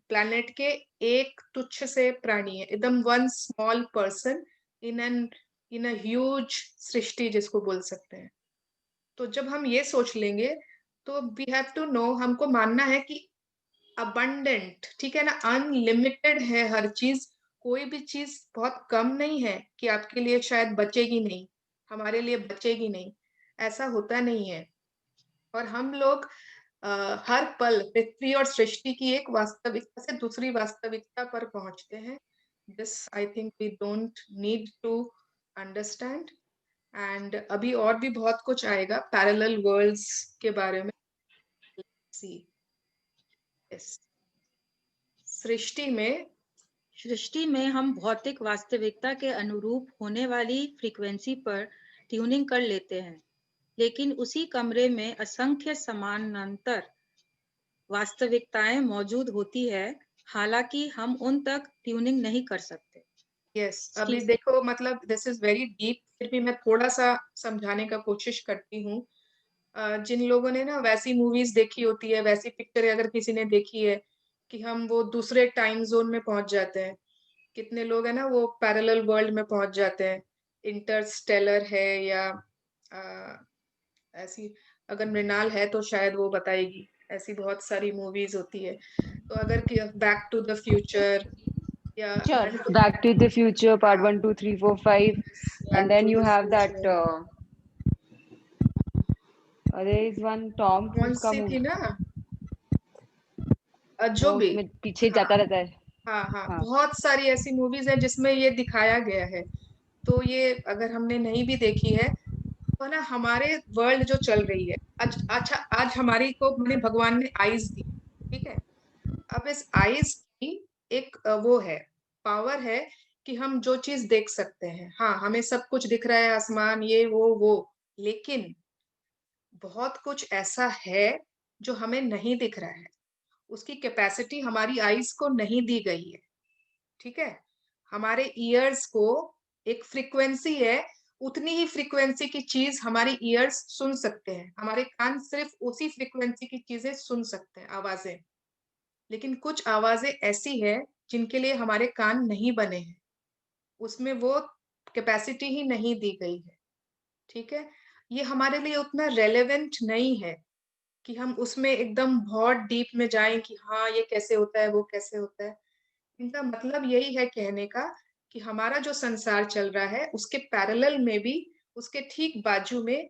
प्लैनेट के एक तुच्छ से प्राणी है, एकदम one small person in a huge सृष्टि जिसको बोल सकते हैं। तो जब हम ये सोच लेंगे तो वी हैव टू नो, हमको मानना है कि अबंडेंट, ठीक है ना, अनलिमिटेड है हर चीज। कोई भी चीज बहुत कम नहीं है कि आपके लिए शायद बचेगी नहीं, हमारे लिए बचेगी नहीं। ऐसा होता नहीं है। और हम लोग हर पल पृथ्वी और सृष्टि की एक वास्तविकता से दूसरी वास्तविकता पर पहुंचते हैं। This I think we don't need to understand. And अभी और भी बहुत कुछ आएगा पैरेलल वर्ल्ड्स के बारे में। सी सृष्टि में हम भौतिक वास्तविकता के अनुरूप होने वाली फ्रीक्वेंसी पर ट्यूनिंग कर लेते हैं, लेकिन उसी कमरे में असंख्य समानांतर वास्तविकताएं मौजूद होती है, हालांकि हम उन तक ट्यूनिंग नहीं कर सकते। यस अभी देखो मतलब दिस इज वेरी डीप, फिर भी मैं थोड़ा सा समझाने का कोशिश करती हूँ। जिन लोगों ने ना वैसी मूवीज देखी होती है, वैसी पिक्चर अगर किसी ने देखी है कि हम वो दूसरे टाइम जोन में पहुंच जाते हैं, कितने लोग है ना वो पैरेलल वर्ल्ड में पहुंच जाते हैं। इंटरस्टेलर है या ऐसी, अगर मृणाल है तो शायद वो बताएगी, ऐसी बहुत सारी मूवीज होती है। तो अगर बैक टू द फ्यूचर या Back to the Future Part 1, 2, 3, 4, 5, and then you have that. There is one Tom Cruise का कौन सी थी movie, ना जो वो भी उसमें पीछे जाता रहता है। हाँ, हाँ। बहुत सारी ऐसी मूवीज है जिसमें ये दिखाया गया है। तो ये अगर हमने नहीं भी देखी है तो ना हमारे वर्ल्ड जो चल रही है अच्छा आज हमारी को मैंने भगवान ने आईज दी, ठीक है। अब इस आईज की एक वो है, पावर है कि हम जो चीज देख सकते हैं। हाँ, हमें सब कुछ दिख रहा है, आसमान ये वो, लेकिन बहुत कुछ ऐसा है जो हमें नहीं दिख रहा है। उसकी कैपेसिटी हमारी आईज को नहीं दी गई है, ठीक है। हमारे ईयर्स को एक फ्रीक्वेंसी है, उतनी ही फ्रीक्वेंसी की चीज हमारे ईयर्स सुन सकते हैं, हमारे कान सिर्फ उसी फ्रीक्वेंसी की चीजें सुन सकते हैं, आवाजें। लेकिन कुछ आवाजें ऐसी है जिनके लिए हमारे कान नहीं बने हैं, उसमें वो कैपेसिटी ही नहीं दी गई है, ठीक है। ये हमारे लिए उतना रेलेवेंट नहीं है कि हम उसमें एकदम बहुत डीप में जाएं कि हाँ ये कैसे होता है, वो कैसे होता है। इनका मतलब यही है कहने का कि हमारा जो संसार चल रहा है उसके पैरेलल में भी, उसके ठीक बाजू में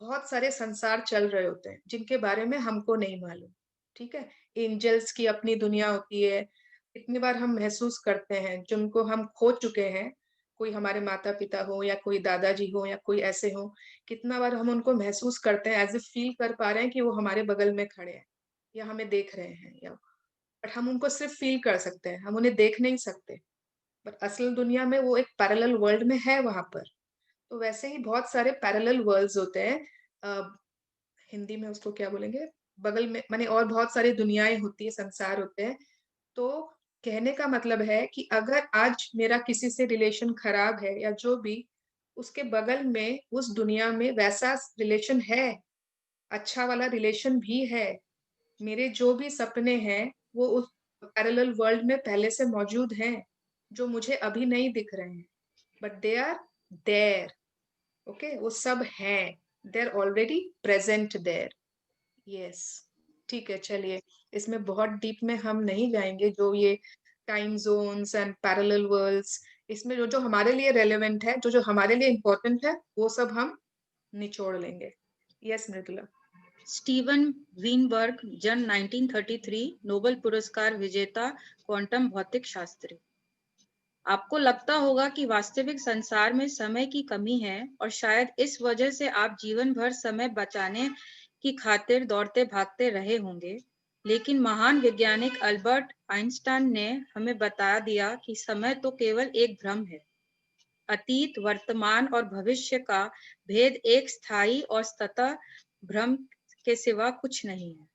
बहुत सारे संसार चल रहे होते हैं जिनके बारे में हमको नहीं मालूम, ठीक है। एंजल्स की अपनी दुनिया होती है। कितनी बार हम महसूस करते हैं जिनको हम खो चुके हैं, कोई हमारे माता पिता हो या कोई दादाजी हो या कोई ऐसे हो, कितना बार हम उनको महसूस करते हैं, एज ए फील कर पा रहे हैं कि वो हमारे बगल में खड़े हैं या हमें देख रहे हैं, या बट हम उनको सिर्फ फील कर सकते हैं, हम उन्हें देख नहीं सकते। बट असल दुनिया में वो एक पैरेलल वर्ल्ड में है वहां पर। तो वैसे ही बहुत सारे पैरेलल वर्ल्ड्स होते हैं, हिंदी में उसको क्या बोलेंगे, बगल में माने, और बहुत सारी दुनियाएं होती है, संसार होते हैं। तो कहने का मतलब है कि अगर आज मेरा किसी से रिलेशन खराब है या जो भी, उसके बगल में उस दुनिया में वैसा रिलेशन है, अच्छा वाला रिलेशन भी है। मेरे जो भी सपने हैं वो उस पैरेलल वर्ल्ड में पहले से मौजूद हैं, जो मुझे अभी नहीं दिख रहे हैं, but they are there. Okay, वो सब हैं, they are already present there. Yes, ठीक है, चलिए इसमें बहुत डीप में हम नहीं जाएंगे। जो ये time zones and parallel worlds, इसमें जो जो हमारे लिए रेलेवेंट है, जो जो हमारे लिए इम्पोर्टेंट है, वो सब हम निचोड़ लेंगे। यस मृदुला। स्टीवन वीनबर्ग, जन्म 1933, नोबेल पुरस्कार विजेता, क्वांटम भौतिक शास्त्री। आपको लगता होगा कि वास्तविक संसार में समय की कमी है और शायद इस वजह से आप जीवन भर समय बचाने की खातिर दौड़ते भागते रहे होंगे, लेकिन महान वैज्ञानिक अल्बर्ट आइंस्टाइन ने हमें बता दिया कि समय तो केवल एक भ्रम है। अतीत, वर्तमान और भविष्य का भेद एक स्थायी और सतत भ्रम के सिवा कुछ नहीं है।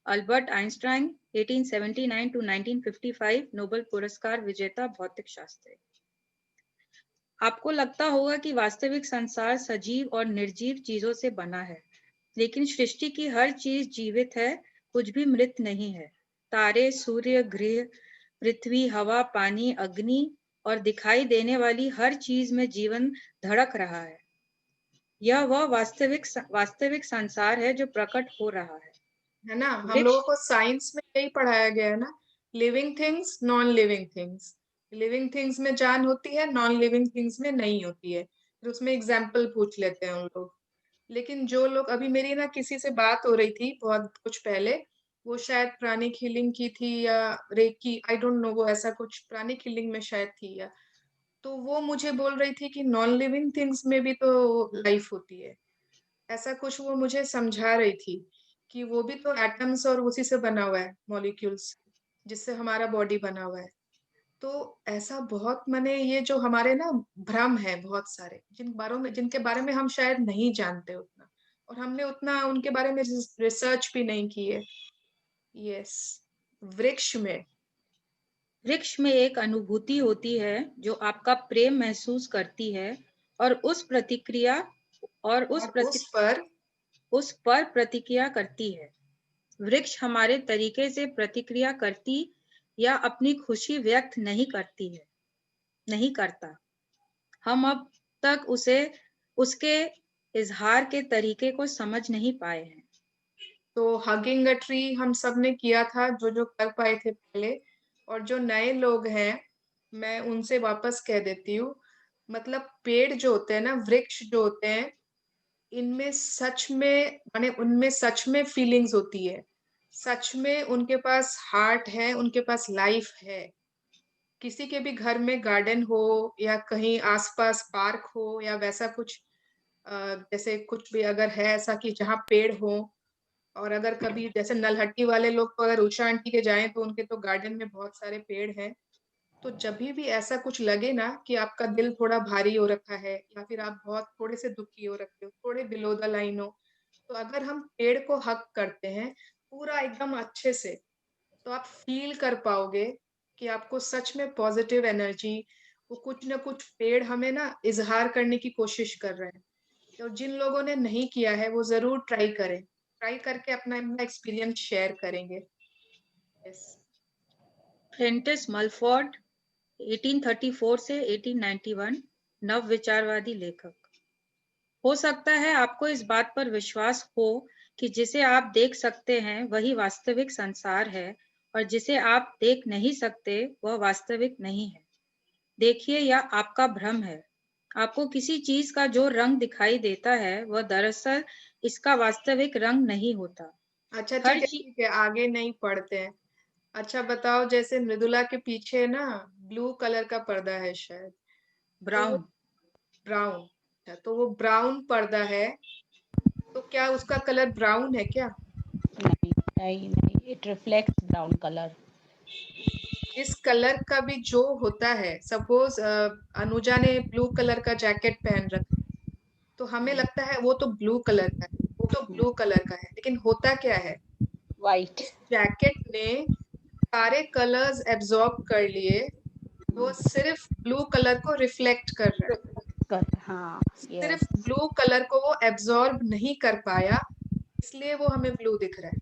अल्बर्ट आइंस्टाइन 1879 to 1955, नोबेल पुरस्कार विजेता भौतिक शास्त्री। आपको लगता होगा कि वास्तविक संसार सजीव और निर्जीव चीजों से बना है, लेकिन सृष्टि की हर चीज जीवित है, कुछ भी मृत नहीं है। तारे, सूर्य, ग्रह, पृथ्वी, हवा, पानी, अग्नि और दिखाई देने वाली हर चीज में जीवन धड़क रहा है। यह वह वास्तविक संसार है जो प्रकट हो रहा है ना। हम लोगों को साइंस में यही पढ़ाया गया है ना, living things, non living things. Living things में जान होती है, नॉन लिविंग थिंग्स में नहीं होती है। फिर उसमें एग्जाम्पल पूछ लेते हैं उन लोग। लेकिन जो लोग अभी मेरी ना किसी से बात हो रही थी बहुत कुछ पहले, वो शायद प्राणिक हीलिंग की थी या रेकी, आई डोंट नो, वो ऐसा कुछ प्राणिक हीलिंग में शायद थी या, तो वो मुझे बोल रही थी कि नॉन लिविंग थिंग्स में भी तो लाइफ होती है। ऐसा कुछ वो मुझे समझा रही थी कि वो भी तो एटम्स और उसी से बना हुआ है, मॉलिक्यूल्स, जिससे हमारा बॉडी बना हुआ है। तो ऐसा बहुत, माने ये जो हमारे ना भ्रम है बहुत सारे, जिनके बारे में हम शायद नहीं जानते उतना, और हमने उतना उनके बारे में रिसर्च भी नहीं की है। यस, वृक्ष में एक अनुभूति होती है जो आपका प्रेम महसूस करती है और उस पर प्रतिक्रिया करती है। वृक्ष हमारे तरीके से प्रतिक्रिया करती या अपनी खुशी व्यक्त नहीं करता। हम अब तक उसके इजहार के तरीके को समझ नहीं पाए हैं। तो हगिंग अ ट्री हम सब ने किया था, जो कर पाए थे पहले, और जो नए लोग हैं मैं उनसे वापस कह देती हूँ, मतलब पेड़ जो होते हैं ना, वृक्ष जो होते हैं, इनमें सच में, माने उनमें सच में फीलिंग्स होती है, सच में उनके पास हार्ट है, उनके पास लाइफ है। किसी के भी घर में गार्डन हो या कहीं आसपास पार्क हो या वैसा कुछ, जैसे कुछ भी अगर है ऐसा कि जहाँ पेड़ हो, और अगर कभी जैसे नलहट्टी वाले लोग तो अगर उषा आंटी के जाएं तो उनके तो गार्डन में बहुत सारे पेड़ हैं। तो जब भी ऐसा कुछ लगे ना कि आपका दिल थोड़ा भारी हो रखा है या फिर आप बहुत थोड़े से दुखी हो रखे हो, थोड़े बिलो द लाइन हो, तो अगर हम पेड़ को हक करते हैं पूरा एकदम अच्छे से, तो आप फील कर पाओगे कि आपको सच में पॉजिटिव एनर्जी, वो कुछ ना कुछ पेड़ हमें ना इजहार करने की कोशिश कर रहे हैं। तो जिन लोगों ने नहीं किया है वो जरूर ट्राई करके अपना एक्सपीरियंस शेयर करेंगे। यस। प्रेंटिस मलफोर्ड 1834 से 1891 नव विचारवादी लेखक। हो सकता है आपको इस बात पर विश्वास हो कि जिसे आप देख सकते हैं वही वास्तविक संसार है और जिसे आप देख नहीं सकते वह वास्तविक नहीं है। देखिए, यह आपका भ्रम है। आपको किसी चीज का जो रंग दिखाई देता है वह दरअसल इसका वास्तविक रंग नहीं होता। अच्छा ठीक है, आगे नहीं पढ़ते हैं। अच्छा बताओ, जैसे मृदुला के पीछे ना ब्लू कलर का पर्दा है शायद, ब्राउन। तो वो ब्राउन पर्दा है, तो क्या उसका कलर ब्राउन है क्या? नहीं, इट रिफ्लेक्ट्स ब्राउन कलर। इस कलर का भी जो होता है, सपोज अनुजा ने ब्लू कलर का जैकेट पहन रखा, तो हमें लगता है वो तो ब्लू कलर का है, वो तो ब्लू कलर का है, लेकिन होता क्या है, वाइट। इस जैकेट ने सारे कलर्स एब्जॉर्ब कर लिए, वो सिर्फ ब्लू कलर को रिफ्लेक्ट कर रहा है। हाँ, सिर्फ ब्लू कलर को वो एब्जॉर्ब नहीं कर पाया, इसलिए वो हमें ब्लू दिख रहा है।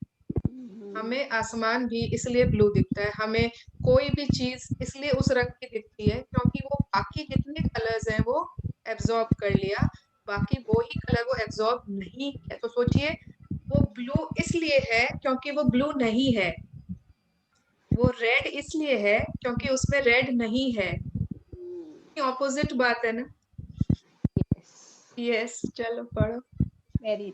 हमें आसमान भी इसलिए ब्लू दिखता है, हमें कोई भी चीज इसलिए उस रंग की दिखती है क्योंकि वो बाकी जितने कलर्स हैं वो एब्जॉर्ब कर लिया, बाकी वो ही कलर वो एब्जॉर्ब नहीं किया। तो सोचिए, वो ब्लू इसलिए है क्योंकि वो ब्लू नहीं है, वो रेड इसलिए है क्योंकि उसमें रेड नहीं है। ऑपोजिट बात है ना। यस, चलो पढ़ो। वेरी।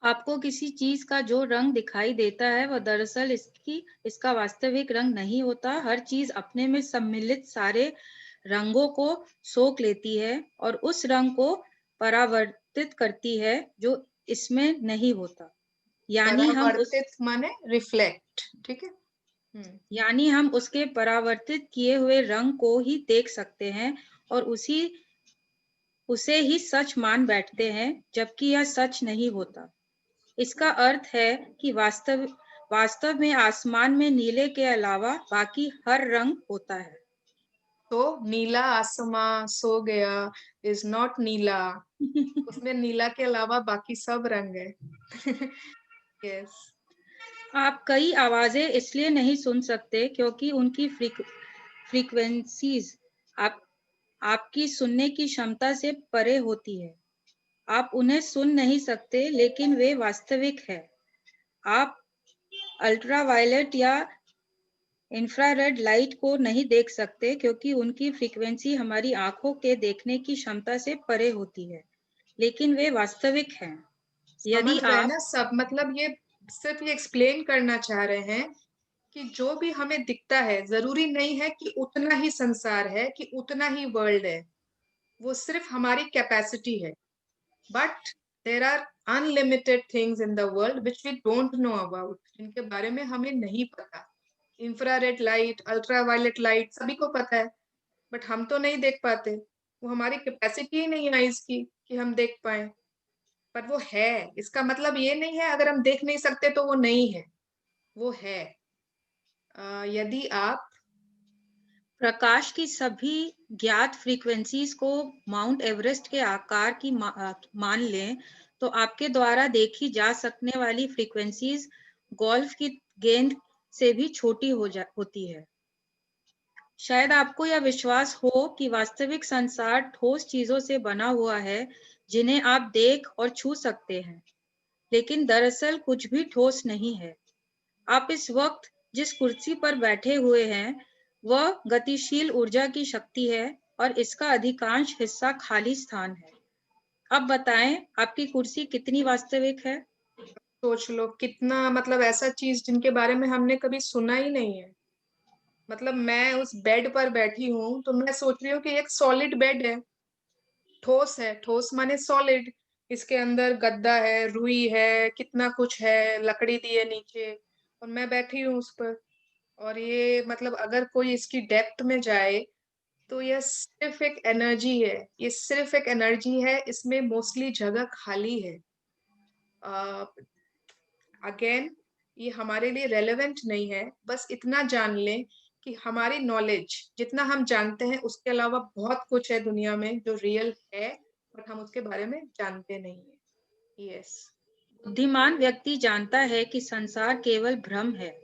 आपको किसी चीज का जो रंग दिखाई देता है वह दरअसल इसका वास्तविक रंग नहीं होता। हर चीज अपने में सम्मिलित सारे रंगों को सोख लेती है और उस रंग को परावर्तित करती है जो इसमें नहीं होता। यानी माने रिफ्लेक्ट, ठीक है। यानी हम उसके परावर्तित किए हुए रंग को ही देख सकते हैं और उसे ही सच मान बैठते हैं, जबकि यह सच नहीं होता। इसका अर्थ है कि वास्तव में आसमान में नीले के अलावा बाकी हर रंग होता है। तो नीला आसमां सो गया इज नॉट नीला, उसमें नीला के अलावा बाकी सब रंग है। यस। आप कई आवाजें इसलिए नहीं सुन सकते क्योंकि उनकी फ्रीक्वेंसीज आपकी सुनने की क्षमता से परे होती है। आप उन्हें सुन नहीं सकते, लेकिन वे वास्तविक है। आप अल्ट्रावायलेट या इंफ्रारेड लाइट को नहीं देख सकते क्योंकि उनकी फ्रीक्वेंसी हमारी आंखों के देखने की क्षमता से परे होती है, लेकिन वे वास्तविक हैं। यदि समझ रहे हैं आप ना सब, मतलब ये सिर्फ ये एक्सप्लेन करना चाह रहे हैं कि जो भी हमें दिखता है जरूरी नहीं है कि उतना ही संसार है, कि उतना ही वर्ल्ड है। वो सिर्फ हमारी कैपेसिटी है। But there are unlimited things in the world which we don't know about, जिनके बारे में हमें नहीं पता। इंफ्रारेड लाइट, अल्ट्रावायलेट लाइट सभी को पता है, बट हम तो नहीं देख पाते। वो हमारी कैपेसिटी ही नहीं है आइज की कि हम देख पाए। पर वो है, इसका मतलब ये नहीं है अगर हम देख नहीं सकते तो वो नहीं है, वो है। यदि आप प्रकाश की सभी ज्ञात फ्रीक्वेंसीज को माउंट एवरेस्ट के आकार की मान लें, तो आपके द्वारा देखी जा सकने वाली फ्रीक्वेंसीज गोल्फ की गेंद से भी छोटी होती है। शायद आपको यह विश्वास हो कि वास्तविक संसार ठोस चीजों से बना हुआ है जिन्हें आप देख और छू सकते हैं, लेकिन दरअसल कुछ भी ठोस नहीं है। आप इस वक्त जिस कुर्सी पर बैठे हुए हैं वह गतिशील ऊर्जा की शक्ति है और इसका अधिकांश हिस्सा खाली स्थान है। अब बताएं आपकी कुर्सी कितनी वास्तविक है? सोच लो कितना, मतलब ऐसा चीज जिनके बारे में हमने कभी सुना ही नहीं है। मतलब मैं उस बेड पर बैठी हूँ तो मैं सोच रही हूँ कि एक सॉलिड बेड है, ठोस है। ठोस माने सॉलिड, इसके अंदर गद्दा है, रुई है, कितना कुछ है, लकड़ी दी है नीचे, और मैं बैठी हूँ उस पर। और ये मतलब अगर कोई इसकी डेप्थ में जाए तो यह सिर्फ एक एनर्जी है, ये सिर्फ एक एनर्जी है, इसमें मोस्टली जगह खाली है। अगेन ये हमारे लिए रेलेवेंट नहीं है, बस इतना जान लें कि हमारी नॉलेज जितना हम जानते हैं उसके अलावा बहुत कुछ है दुनिया में जो रियल है, बट हम उसके बारे में जानते नहीं है। यस। बुद्धिमान व्यक्ति जानता है कि संसार केवल भ्रम है,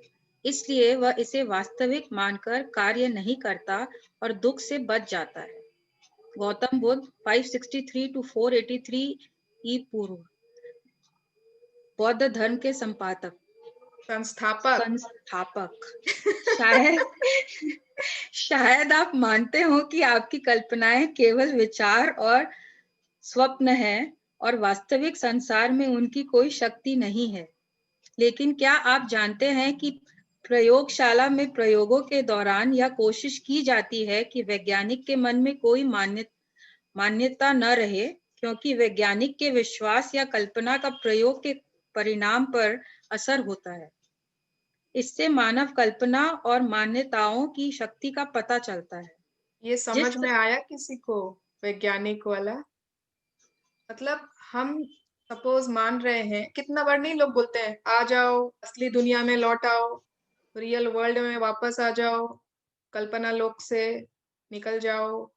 इसलिए वह इसे वास्तविक मानकर कार्य नहीं करता और दुख से बच जाता है। गौतम बुद्ध 563 to 483 ई पूर्व, बौद्ध धर्म के संस्थापक। शायद आप मानते हो कि आपकी कल्पनाएं केवल विचार और स्वप्न हैं और वास्तविक संसार में उनकी कोई शक्ति नहीं है। लेकिन क्या आप जानते हैं कि प्रयोगशाला में प्रयोगों के दौरान यह कोशिश की जाती है कि वैज्ञानिक के मन में कोई मान्यता न रहे, क्योंकि वैज्ञानिक के विश्वास या कल्पना का प्रयोग के परिणाम पर असर होता है। इससे मानव कल्पना और मान्यताओं की शक्ति का पता चलता है। ये समझ में आया किसी को वैज्ञानिक वाला? मतलब हम सपोज मान रहे हैं, कितना बार नहीं लोग बोलते हैं आ जाओ असली दुनिया में लौट आओ, रियल वर्ल्ड में वापस आ जाओ, कल्पना लोक से निकल जाओ।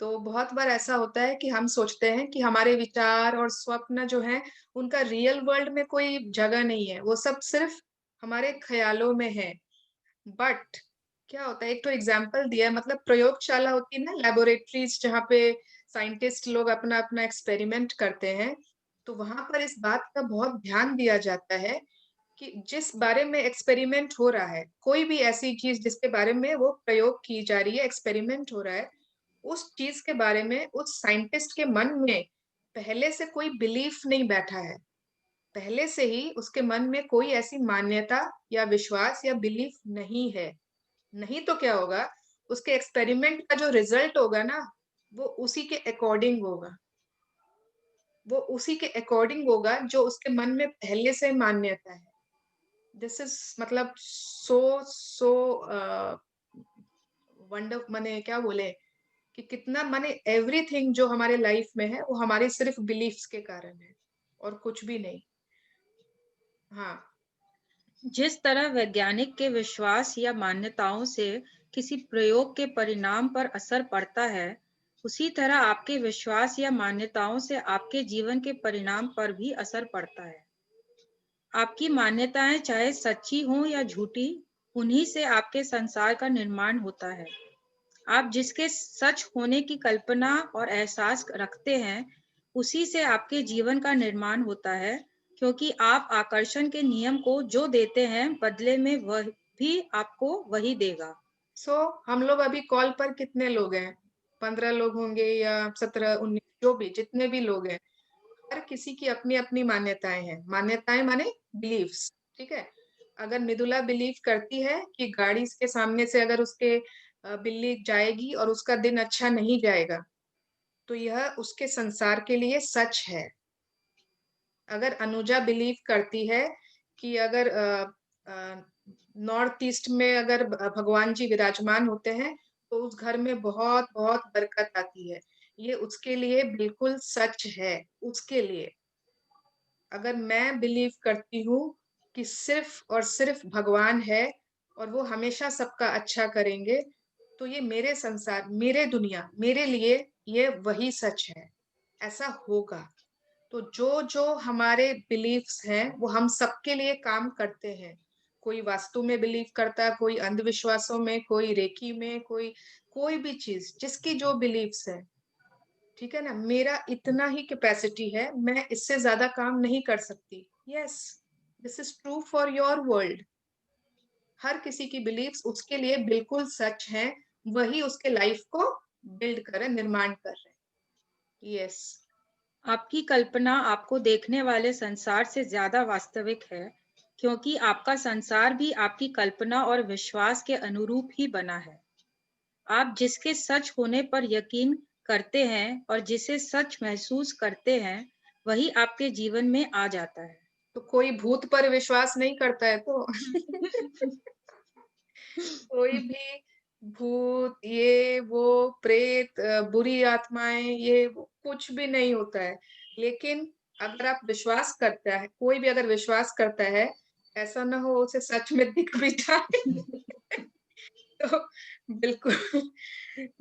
तो बहुत बार ऐसा होता है कि हम सोचते हैं कि हमारे विचार और स्वप्न जो है उनका रियल वर्ल्ड में कोई जगह नहीं है, वो सब सिर्फ हमारे ख्यालों में है। बट क्या होता है, एक तो एग्जाम्पल दिया है, मतलब प्रयोगशाला होती है ना, लेबोरेटरीज जहाँ पे साइंटिस्ट लोग अपना अपना एक्सपेरिमेंट करते हैं, तो वहां पर इस बात का बहुत ध्यान दिया जाता है कि जिस बारे में एक्सपेरिमेंट हो रहा है, कोई भी ऐसी चीज जिसके बारे में वो प्रयोग की जा रही है, एक्सपेरिमेंट हो रहा है, उस चीज के बारे में उस साइंटिस्ट के मन में पहले से कोई बिलीफ नहीं बैठा है। पहले से ही उसके मन में कोई ऐसी मान्यता या विश्वास या बिलीफ नहीं है। नहीं तो क्या होगा, उसके एक्सपेरिमेंट का जो रिजल्ट होगा ना, वो उसी के अकॉर्डिंग होगा, वो उसी के अकॉर्डिंग होगा जो उसके मन में पहले से मान्यता है। दिस इज मतलब सो वंडर, माने क्या बोले कि कितना, माने एवरीथिंग जो हमारे लाइफ में है वो हमारे सिर्फ बिलीफ्स के कारण है और कुछ भी नहीं। हाँ, जिस तरह वैज्ञानिक के विश्वास या मान्यताओं से किसी प्रयोग के परिणाम पर असर पड़ता है, उसी तरह आपके विश्वास या मान्यताओं से आपके जीवन के परिणाम पर भी असर पड़ता है। आपकी मान्यताएं चाहे सच्ची हों या झूठी, उन्हीं से आपके संसार का निर्माण होता है। आप जिसके सच होने की कल्पना और एहसास रखते हैं, उसी से आपके जीवन का निर्माण होता है, क्योंकि आप आकर्षण के नियम को जो देते हैं बदले में भी आपको वही देगा। हम लोग अभी कॉल पर कितने लोग हैं? 15 लोग होंगे या 17, 19, जो भी जितने भी लोग हैं। हर किसी की अपनी अपनी मान्यताएं हैं। मान्यताएं माने बिलीव्स, ठीक है। अगर मृदुला बिलीव करती है कि गाड़ी के सामने से अगर उसके बिल्ली जाएगी और उसका दिन अच्छा नहीं जाएगा, तो यह उसके संसार के लिए सच है। अगर अनुजा बिलीव करती है कि अगर नॉर्थ ईस्ट में अगर भगवान जी विराजमान होते हैं, तो उस घर में बहुत बहुत बरकत आती है, ये उसके लिए बिल्कुल सच है। उसके लिए अगर मैं बिलीव करती हूँ कि सिर्फ और सिर्फ भगवान है और वो हमेशा सबका अच्छा करेंगे, तो ये मेरे संसार, मेरे दुनिया, मेरे लिए ये वही सच है, ऐसा होगा। तो जो जो हमारे बिलीफ्स हैं वो हम सबके लिए काम करते हैं। कोई वास्तु में बिलीव करता है, कोई अंधविश्वासों में, कोई रेकी में, कोई भी चीज, जिसकी जो बिलीफ्स है, ठीक है ना। मेरा इतना ही कैपेसिटी है, मैं इससे ज्यादा काम नहीं कर सकती। Yes, this is true for your world. हर किसी की बिलीफ्स उसके लिए बिल्कुल सच है, वही उसके लाइफ को बिल्ड कर रहे, निर्माण कर रहे। यस। आपकी कल्पना आपको देखने वाले संसार से ज्यादा वास्तविक है, क्योंकि आपका संसार भी आपकी कल्पना और विश्वास के अनुरूप ही बना है। आप जिसके सच होने पर यकीन करते हैं और जिसे सच महसूस करते हैं, वही आपके जीवन में आ जाता है। तो कोई भूत पर विश्वास नहीं करता है तो कोई भी भूत, ये वो प्रेत, बुरी आत्माएं, ये वो कुछ भी नहीं होता है। लेकिन अगर आप विश्वास करता है, कोई भी अगर विश्वास करता है, ऐसा ना हो उसे सच में दिख भी जाए तो बिल्कुल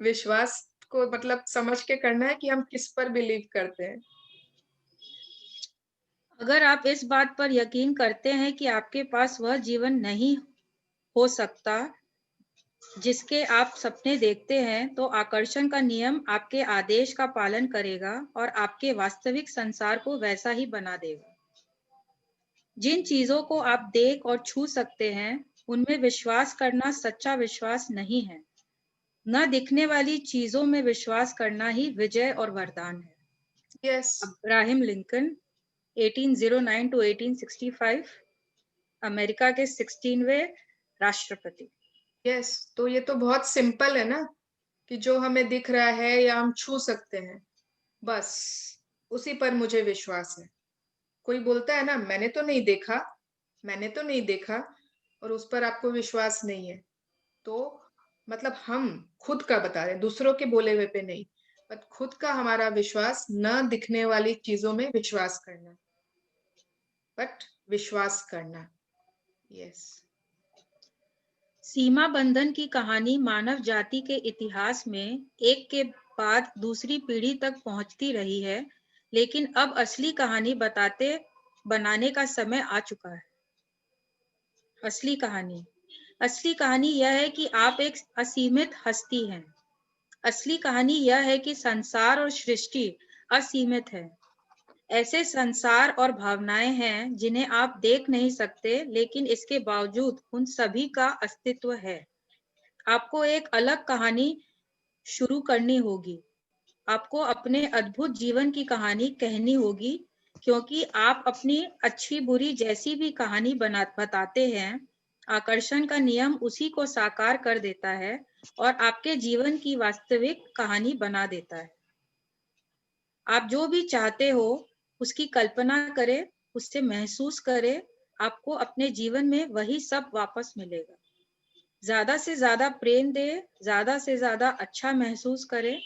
विश्वास को मतलब समझ के करना है कि हम किस पर बिलीव करते हैं। अगर आप इस बात पर यकीन करते हैं कि आपके पास वह जीवन नहीं हो सकता जिसके आप सपने देखते हैं, तो आकर्षण का नियम आपके आदेश का पालन करेगा और आपके वास्तविक संसार को वैसा ही बना देगा। जिन चीजों को आप देख और छू सकते हैं, उनमें विश्वास करना सच्चा विश्वास नहीं है। न दिखने वाली चीजों में विश्वास करना ही विजय और वरदान है। Yes. Abraham Lincoln 1809 to 1865, America के 16वें राष्ट्रपति। यस, तो ये तो बहुत सिंपल है ना, कि जो हमें दिख रहा है या हम छू सकते हैं, बस उसी पर मुझे विश्वास है। कोई बोलता है ना मैंने तो नहीं देखा, मैंने तो नहीं देखा, और उस पर आपको विश्वास नहीं है, तो मतलब हम खुद का बता रहे, दूसरों के बोले हुए पे नहीं, बट खुद का हमारा विश्वास, न दिखने वाली चीजों में विश्वास करना, बट विश्वास करना। यस। सीमा बंधन की कहानी मानव जाति के इतिहास में एक के बाद दूसरी पीढ़ी तक पहुंचती रही है, लेकिन अब असली कहानी बनाने का समय आ चुका है। असली कहानी यह है कि आप एक असीमित हस्ती हैं। असली कहानी यह है कि संसार और सृष्टि असीमित है। ऐसे संसार और भावनाएं हैं जिन्हें आप देख नहीं सकते, लेकिन इसके बावजूद उन सभी का अस्तित्व है। आपको एक अलग कहानी शुरू करनी होगी। आपको अपने अद्भुत जीवन की कहानी कहनी होगी, क्योंकि आप अपनी अच्छी बुरी जैसी भी कहानी बताते हैं, आकर्षण का नियम उसी को साकार कर देता है और आपके जीवन की वास्तविक कहानी बना देता है। आप जो भी चाहते हो उसकी कल्पना करें, उससे महसूस करें, आपको अपने जीवन में वही सब वापस मिलेगा। ज्यादा से ज्यादा प्रेम दे, ज्यादा से ज्यादा अच्छा महसूस करें।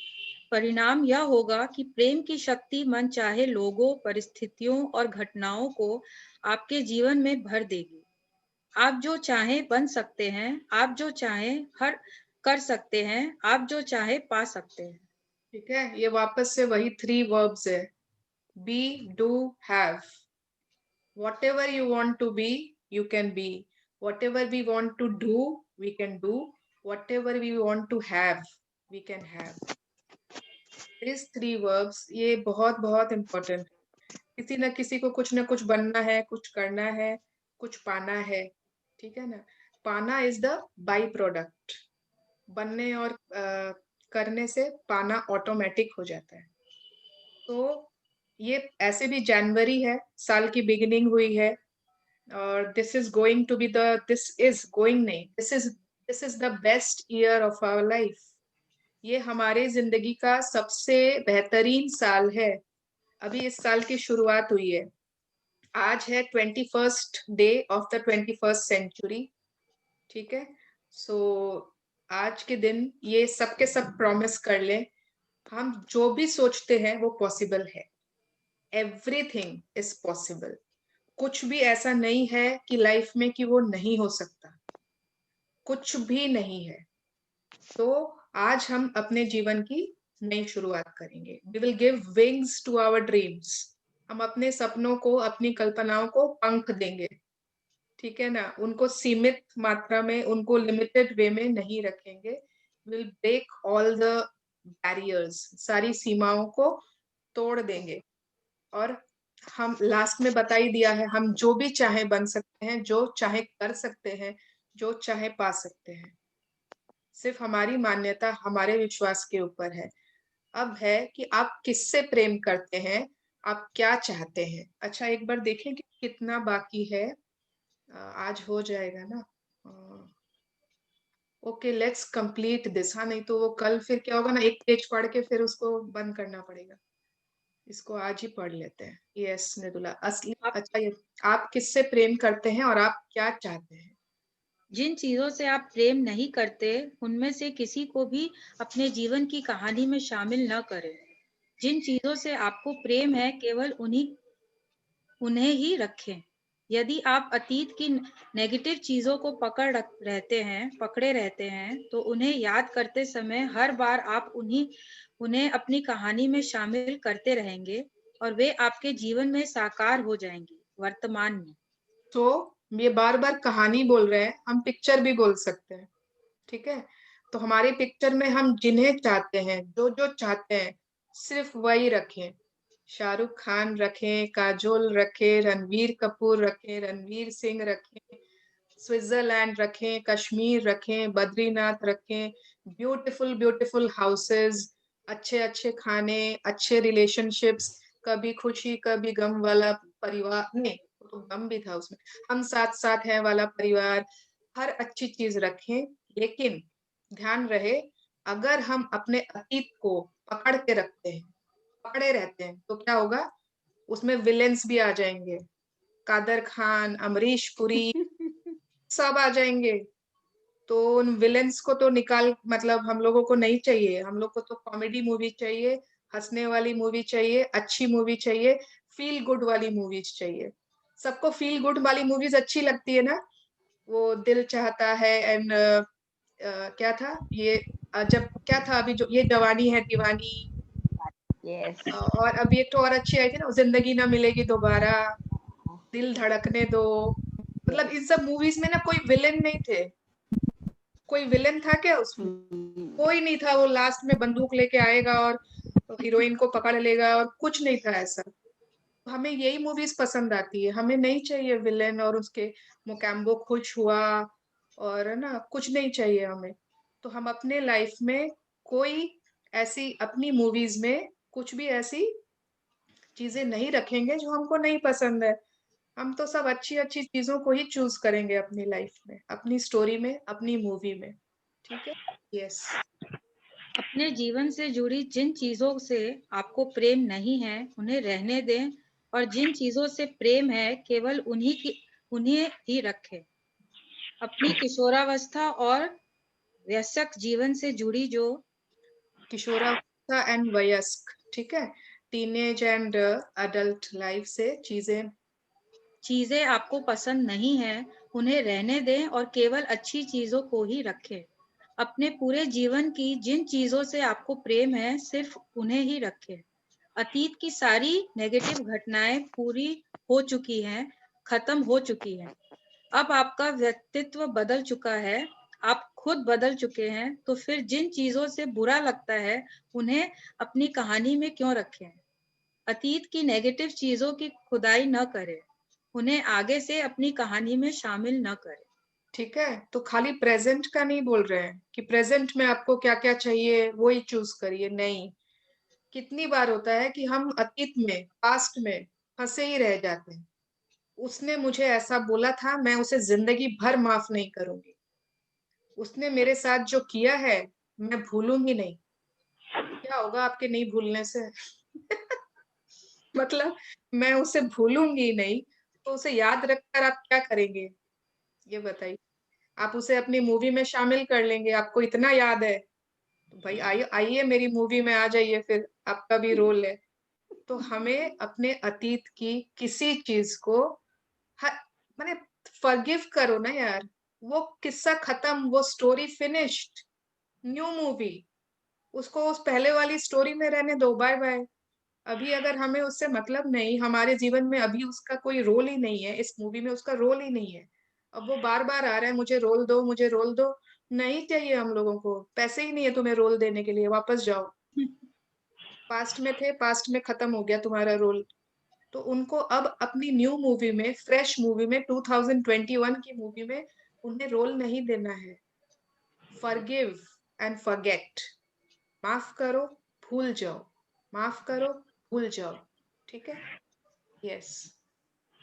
परिणाम यह होगा कि प्रेम की शक्ति मन चाहे लोगों, परिस्थितियों और घटनाओं को आपके जीवन में भर देगी। आप जो चाहें बन सकते हैं, आप जो चाहें हर कर सकते हैं, आप जो चाहे पा सकते हैं। ठीक है, ये वापस से वही 3 वर्ब्स है, be, do, have. Whatever you want to be, you can be. Whatever we want to do, we can do. Whatever we want to have, we can have. These 3 verbs, ये बहुत बहुत important है। किसी न किसी को कुछ न कुछ बनना है, कुछ करना है, कुछ पाना है, ठीक है ना। पाना इज द बाई प्रोडक्ट। बनने और करने से पाना ऑटोमेटिक हो जाता है। तो ये ऐसे भी जनवरी है, साल की बिगिनिंग हुई है, और this is going to be the this is going नहीं this is the best year of our life. ये हमारे जिंदगी का सबसे बेहतरीन साल है। अभी इस साल की शुरुआत हुई है। आज है 21st day of the 21st century. ठीक है, सो आज के दिन ये सब के सब प्रॉमिस कर ले, हम जो भी सोचते हैं वो पॉसिबल है। Everything is possible. कुछ भी ऐसा नहीं है कि लाइफ में कि वो नहीं हो सकता, कुछ भी नहीं है। तो आज हम अपने जीवन की नई शुरुआत करेंगे। We will give wings to our dreams. हम अपने सपनों को, अपनी कल्पनाओं को पंख देंगे। ठीक है ना, उनको सीमित मात्रा में, उनको लिमिटेड वे में नहीं रखेंगे। Will break all the barriers, सारी सीमाओं को तोड़ देंगे। और हम लास्ट में बता ही दिया है, हम जो भी चाहे बन सकते हैं, जो चाहे कर सकते हैं, जो चाहे पा सकते हैं। सिर्फ हमारी मान्यता, हमारे विश्वास के ऊपर है। अब है कि आप किससे प्रेम करते हैं, आप क्या चाहते हैं। अच्छा, एक बार देखें कि कितना बाकी है। आज हो जाएगा ना? Okay, let's complete this. हाँ, नहीं तो वो कल फिर क्या होगा ना, एक पेज पढ़ के फिर उसको बंद करना पड़ेगा। इसको आज ही पढ़ लेते हैं। यस मृदुला, असली अच्छा, ये आप किससे प्रेम करते हैं और आप क्या चाहते हैं? जिन चीजों से आप प्रेम नहीं करते, उनमें से किसी को भी अपने जीवन की कहानी में शामिल न करें। जिन चीजों से आपको प्रेम है, केवल उन्हें ही रखें। यदि आप अतीत की नेगेटिव चीजों को पकड़े रहते हैं, तो उन्हें याद करते समय हर बार आप उन्हें अपनी कहानी में शामिल करते रहेंगे और वे आपके जीवन में साकार हो जाएंगे वर्तमान में। तो ये बार बार कहानी बोल रहे हैं, हम पिक्चर भी बोल सकते हैं। ठीक है, तो हमारी पिक्चर में हम जिन्हें चाहते हैं, जो जो चाहते हैं, सिर्फ वही रखें। शाहरुख खान रखें, काजोल रखें, रणवीर कपूर रखें, रणवीर सिंह रखें, स्विट्जरलैंड रखें, कश्मीर रखें, बद्रीनाथ रखें, ब्यूटीफुल ब्यूटीफुल हाउसेस, अच्छे अच्छे खाने, अच्छे रिलेशनशिप्स, कभी खुशी कभी गम वाला परिवार, नहीं तो गम भी था उसमें, हम साथ साथ हैं वाला परिवार, हर अच्छी चीज रखें। लेकिन ध्यान रहे, अगर हम अपने अतीत को पकड़ के रखते हैं, पकड़े रहते हैं, तो क्या होगा, उसमें विलेंस भी आ जाएंगे। कादर खान, अमरीश पुरी सब आ जाएंगे। तो उन विलेंस को तो निकाल, मतलब हम लोगों को नहीं चाहिए। हम लोग को तो कॉमेडी मूवी चाहिए, हंसने वाली मूवी चाहिए, अच्छी मूवी चाहिए, फील गुड वाली मूवीज चाहिए। सबको फील गुड वाली मूवीज अच्छी लगती है ना? वो दिल चाहता है, एंड क्या था ये, जब क्या था अभी जो ये जवानी है दीवानी, यस, और अभी एक तो और अच्छी आई थी ना, जिंदगी ना मिलेगी दोबारा, दिल धड़कने दो। मतलब इन सब मूवीज में ना कोई विलेन नहीं थे। कोई विलेन था क्या उसमें? कोई नहीं था। वो लास्ट में बंदूक लेके आएगा और हीरोइन को पकड़ लेगा, और कुछ नहीं था ऐसा। हमें यही मूवीज पसंद आती है। हमें नहीं चाहिए विलेन और उसके मुकाम्बो खुश हुआ, और ना कुछ नहीं चाहिए हमें। तो हम अपने लाइफ में कोई ऐसी, अपनी मूवीज में कुछ भी ऐसी चीजें नहीं रखेंगे जो हमको नहीं पसंद है। हम तो सब अच्छी अच्छी चीजों को ही चूज करेंगे अपनी लाइफ में, अपनी स्टोरी में, अपनी मूवी में। ठीक है, यस। अपने जीवन से जुड़ी जिन चीजों से आपको प्रेम नहीं है, उन्हें रहने दें, और जिन चीजों से प्रेम है, केवल उन्हें ही रखें। अपनी किशोरावस्था और वयस्क जीवन से जुड़ी जो किशोरावस्था एंड वयस्क, ठीक है, टीनेज एंड अडल्ट लाइफ से चीजें आपको पसंद नहीं है, उन्हें रहने दें और केवल अच्छी चीजों को ही रखें। अपने पूरे जीवन की जिन चीजों से आपको प्रेम है, सिर्फ उन्हें ही रखें। अतीत की सारी नेगेटिव घटनाएं पूरी हो चुकी हैं, खत्म हो चुकी हैं। अब आपका व्यक्तित्व बदल चुका है, आप खुद बदल चुके हैं। तो फिर जिन चीजों से बुरा लगता है, उन्हें अपनी कहानी में क्यों रखें? अतीत की नेगेटिव चीजों की खुदाई न करें, उन्हें आगे से अपनी कहानी में शामिल न करें। ठीक है, तो खाली प्रेजेंट का नहीं बोल रहे हैं कि प्रेजेंट में आपको क्या क्या चाहिए वो ही चूज करिए, नहीं। कितनी बार होता है कि हम अतीत में, पास्ट में फंसे ही रह जाते हैं। उसने मुझे ऐसा बोला था, मैं उसे जिंदगी भर माफ नहीं करूंगी। उसने मेरे साथ जो किया है मैं भूलूंगी नहीं। क्या होगा आपके नहीं भूलने से? मतलब मैं उसे भूलूंगी नहीं, तो उसे याद रखकर आप क्या करेंगे ये बताइए? आप उसे अपनी मूवी में शामिल कर लेंगे, आपको इतना याद है तो भाई आइए आइए मेरी मूवी में आ जाइए, फिर आपका भी रोल है। तो हमें अपने अतीत की किसी चीज को माने फॉरगिव करो ना यार। वो किस्सा खत्म, वो स्टोरी फिनिश्ड, न्यू मूवी। उसको उस पहले वाली स्टोरी में रहने दो, बाय बाय। अभी अगर हमें उससे मतलब नहीं, हमारे जीवन में अभी उसका कोई रोल ही नहीं है, इस मूवी में उसका रोल ही नहीं है। अब वो बार बार आ रहा है, मुझे रोल दो, मुझे रोल दो। नहीं चाहिए, हम लोगों को पैसे ही नहीं है तुम्हें रोल देने के लिए, वापस जाओ। पास्ट में थे, पास्ट में खत्म हो गया तुम्हारा रोल। तो उनको अब अपनी न्यू मूवी में, फ्रेश मूवी में, 2021 की मूवी में उन्हें रोल नहीं देना है। Forgive and forget. माफ करो, भूल जाओ। माफ करो, भूल जाओ। ठीक है? यस।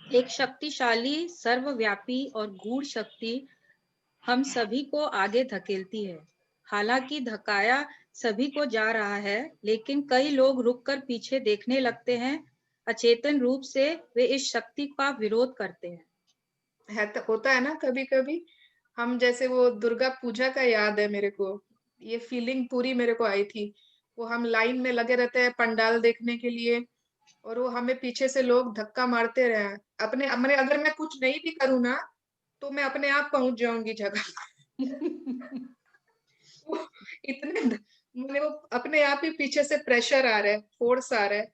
एक शक्तिशाली, सर्वव्यापी और गूढ़ शक्ति हम सभी को आगे धकेलती है। हालांकि धकाया सभी को जा रहा है, लेकिन कई लोग रुककर पीछे देखने लगते हैं। अचेतन रूप से वे इस शक्ति का विरोध करते हैं। है तो होता है ना कभी कभी। हम जैसे वो दुर्गा पूजा का याद है मेरे को, ये फीलिंग पूरी मेरे को आई थी। वो हम लाइन में लगे रहते हैं पंडाल देखने के लिए, और वो हमें पीछे से लोग धक्का मारते रहे। अपने अपने अगर मैं कुछ नहीं भी करूँ ना, तो मैं अपने आप पहुंच जाऊंगी जगह। वो इतने मैंने वो अपने आप ही पीछे से प्रेशर आ रहा है, फोर्स आ रहा है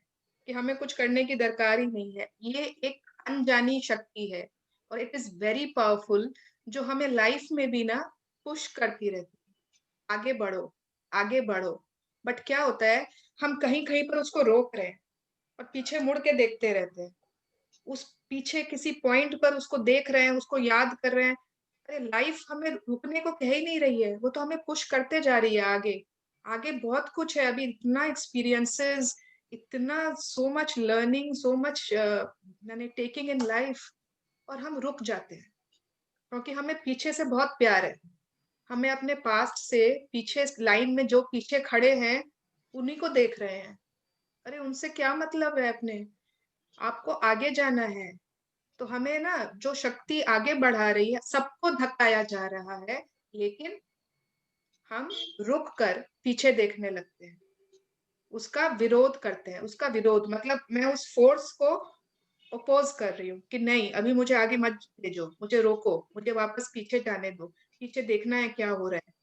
कि हमें कुछ करने की दरकार ही नहीं है। ये एक अनजानी शक्ति है और इट इज वेरी पावरफुल, जो हमें लाइफ में भी ना पुश करती रहती है, आगे बढ़ो, आगे बढ़ो। बट क्या होता है, हम कहीं कहीं पर उसको रोक रहे हैं और पीछे मुड़ के देखते रहते हैं। उस पीछे किसी पॉइंट पर उसको देख रहे हैं, उसको याद कर रहे हैं। अरे लाइफ हमें रुकने को कह ही नहीं रही है, वो तो हमें पुश करते जा रही है आगे। आगे बहुत कुछ है अभी, इतना एक्सपीरियंसेस, इतना so much learning, so much मैंने टेकिंग इन लाइफ, और हम रुक जाते हैं क्योंकि हमें पीछे से बहुत प्यार है। हमें अपने पास्ट से पीछे लाइन में जो पीछे खड़े हैं उन्हीं को देख रहे हैं। अरे उनसे क्या मतलब है अपने, आपको आगे जाना है। तो हमें ना जो शक्ति आगे बढ़ा रही है, सबको धक्काया जा रहा है, लेकिन हम रुक कर पीछे देखने लगते हैं, उसका विरोध करते हैं। उसका विरोध मतलब मैं उस फोर्स को अपोज कर रही हूँ कि नहीं, अभी मुझे आगे मत भेजो, मुझे रोको, मुझे वापस पीछे जाने दो, पीछे देखना है क्या हो रहा है।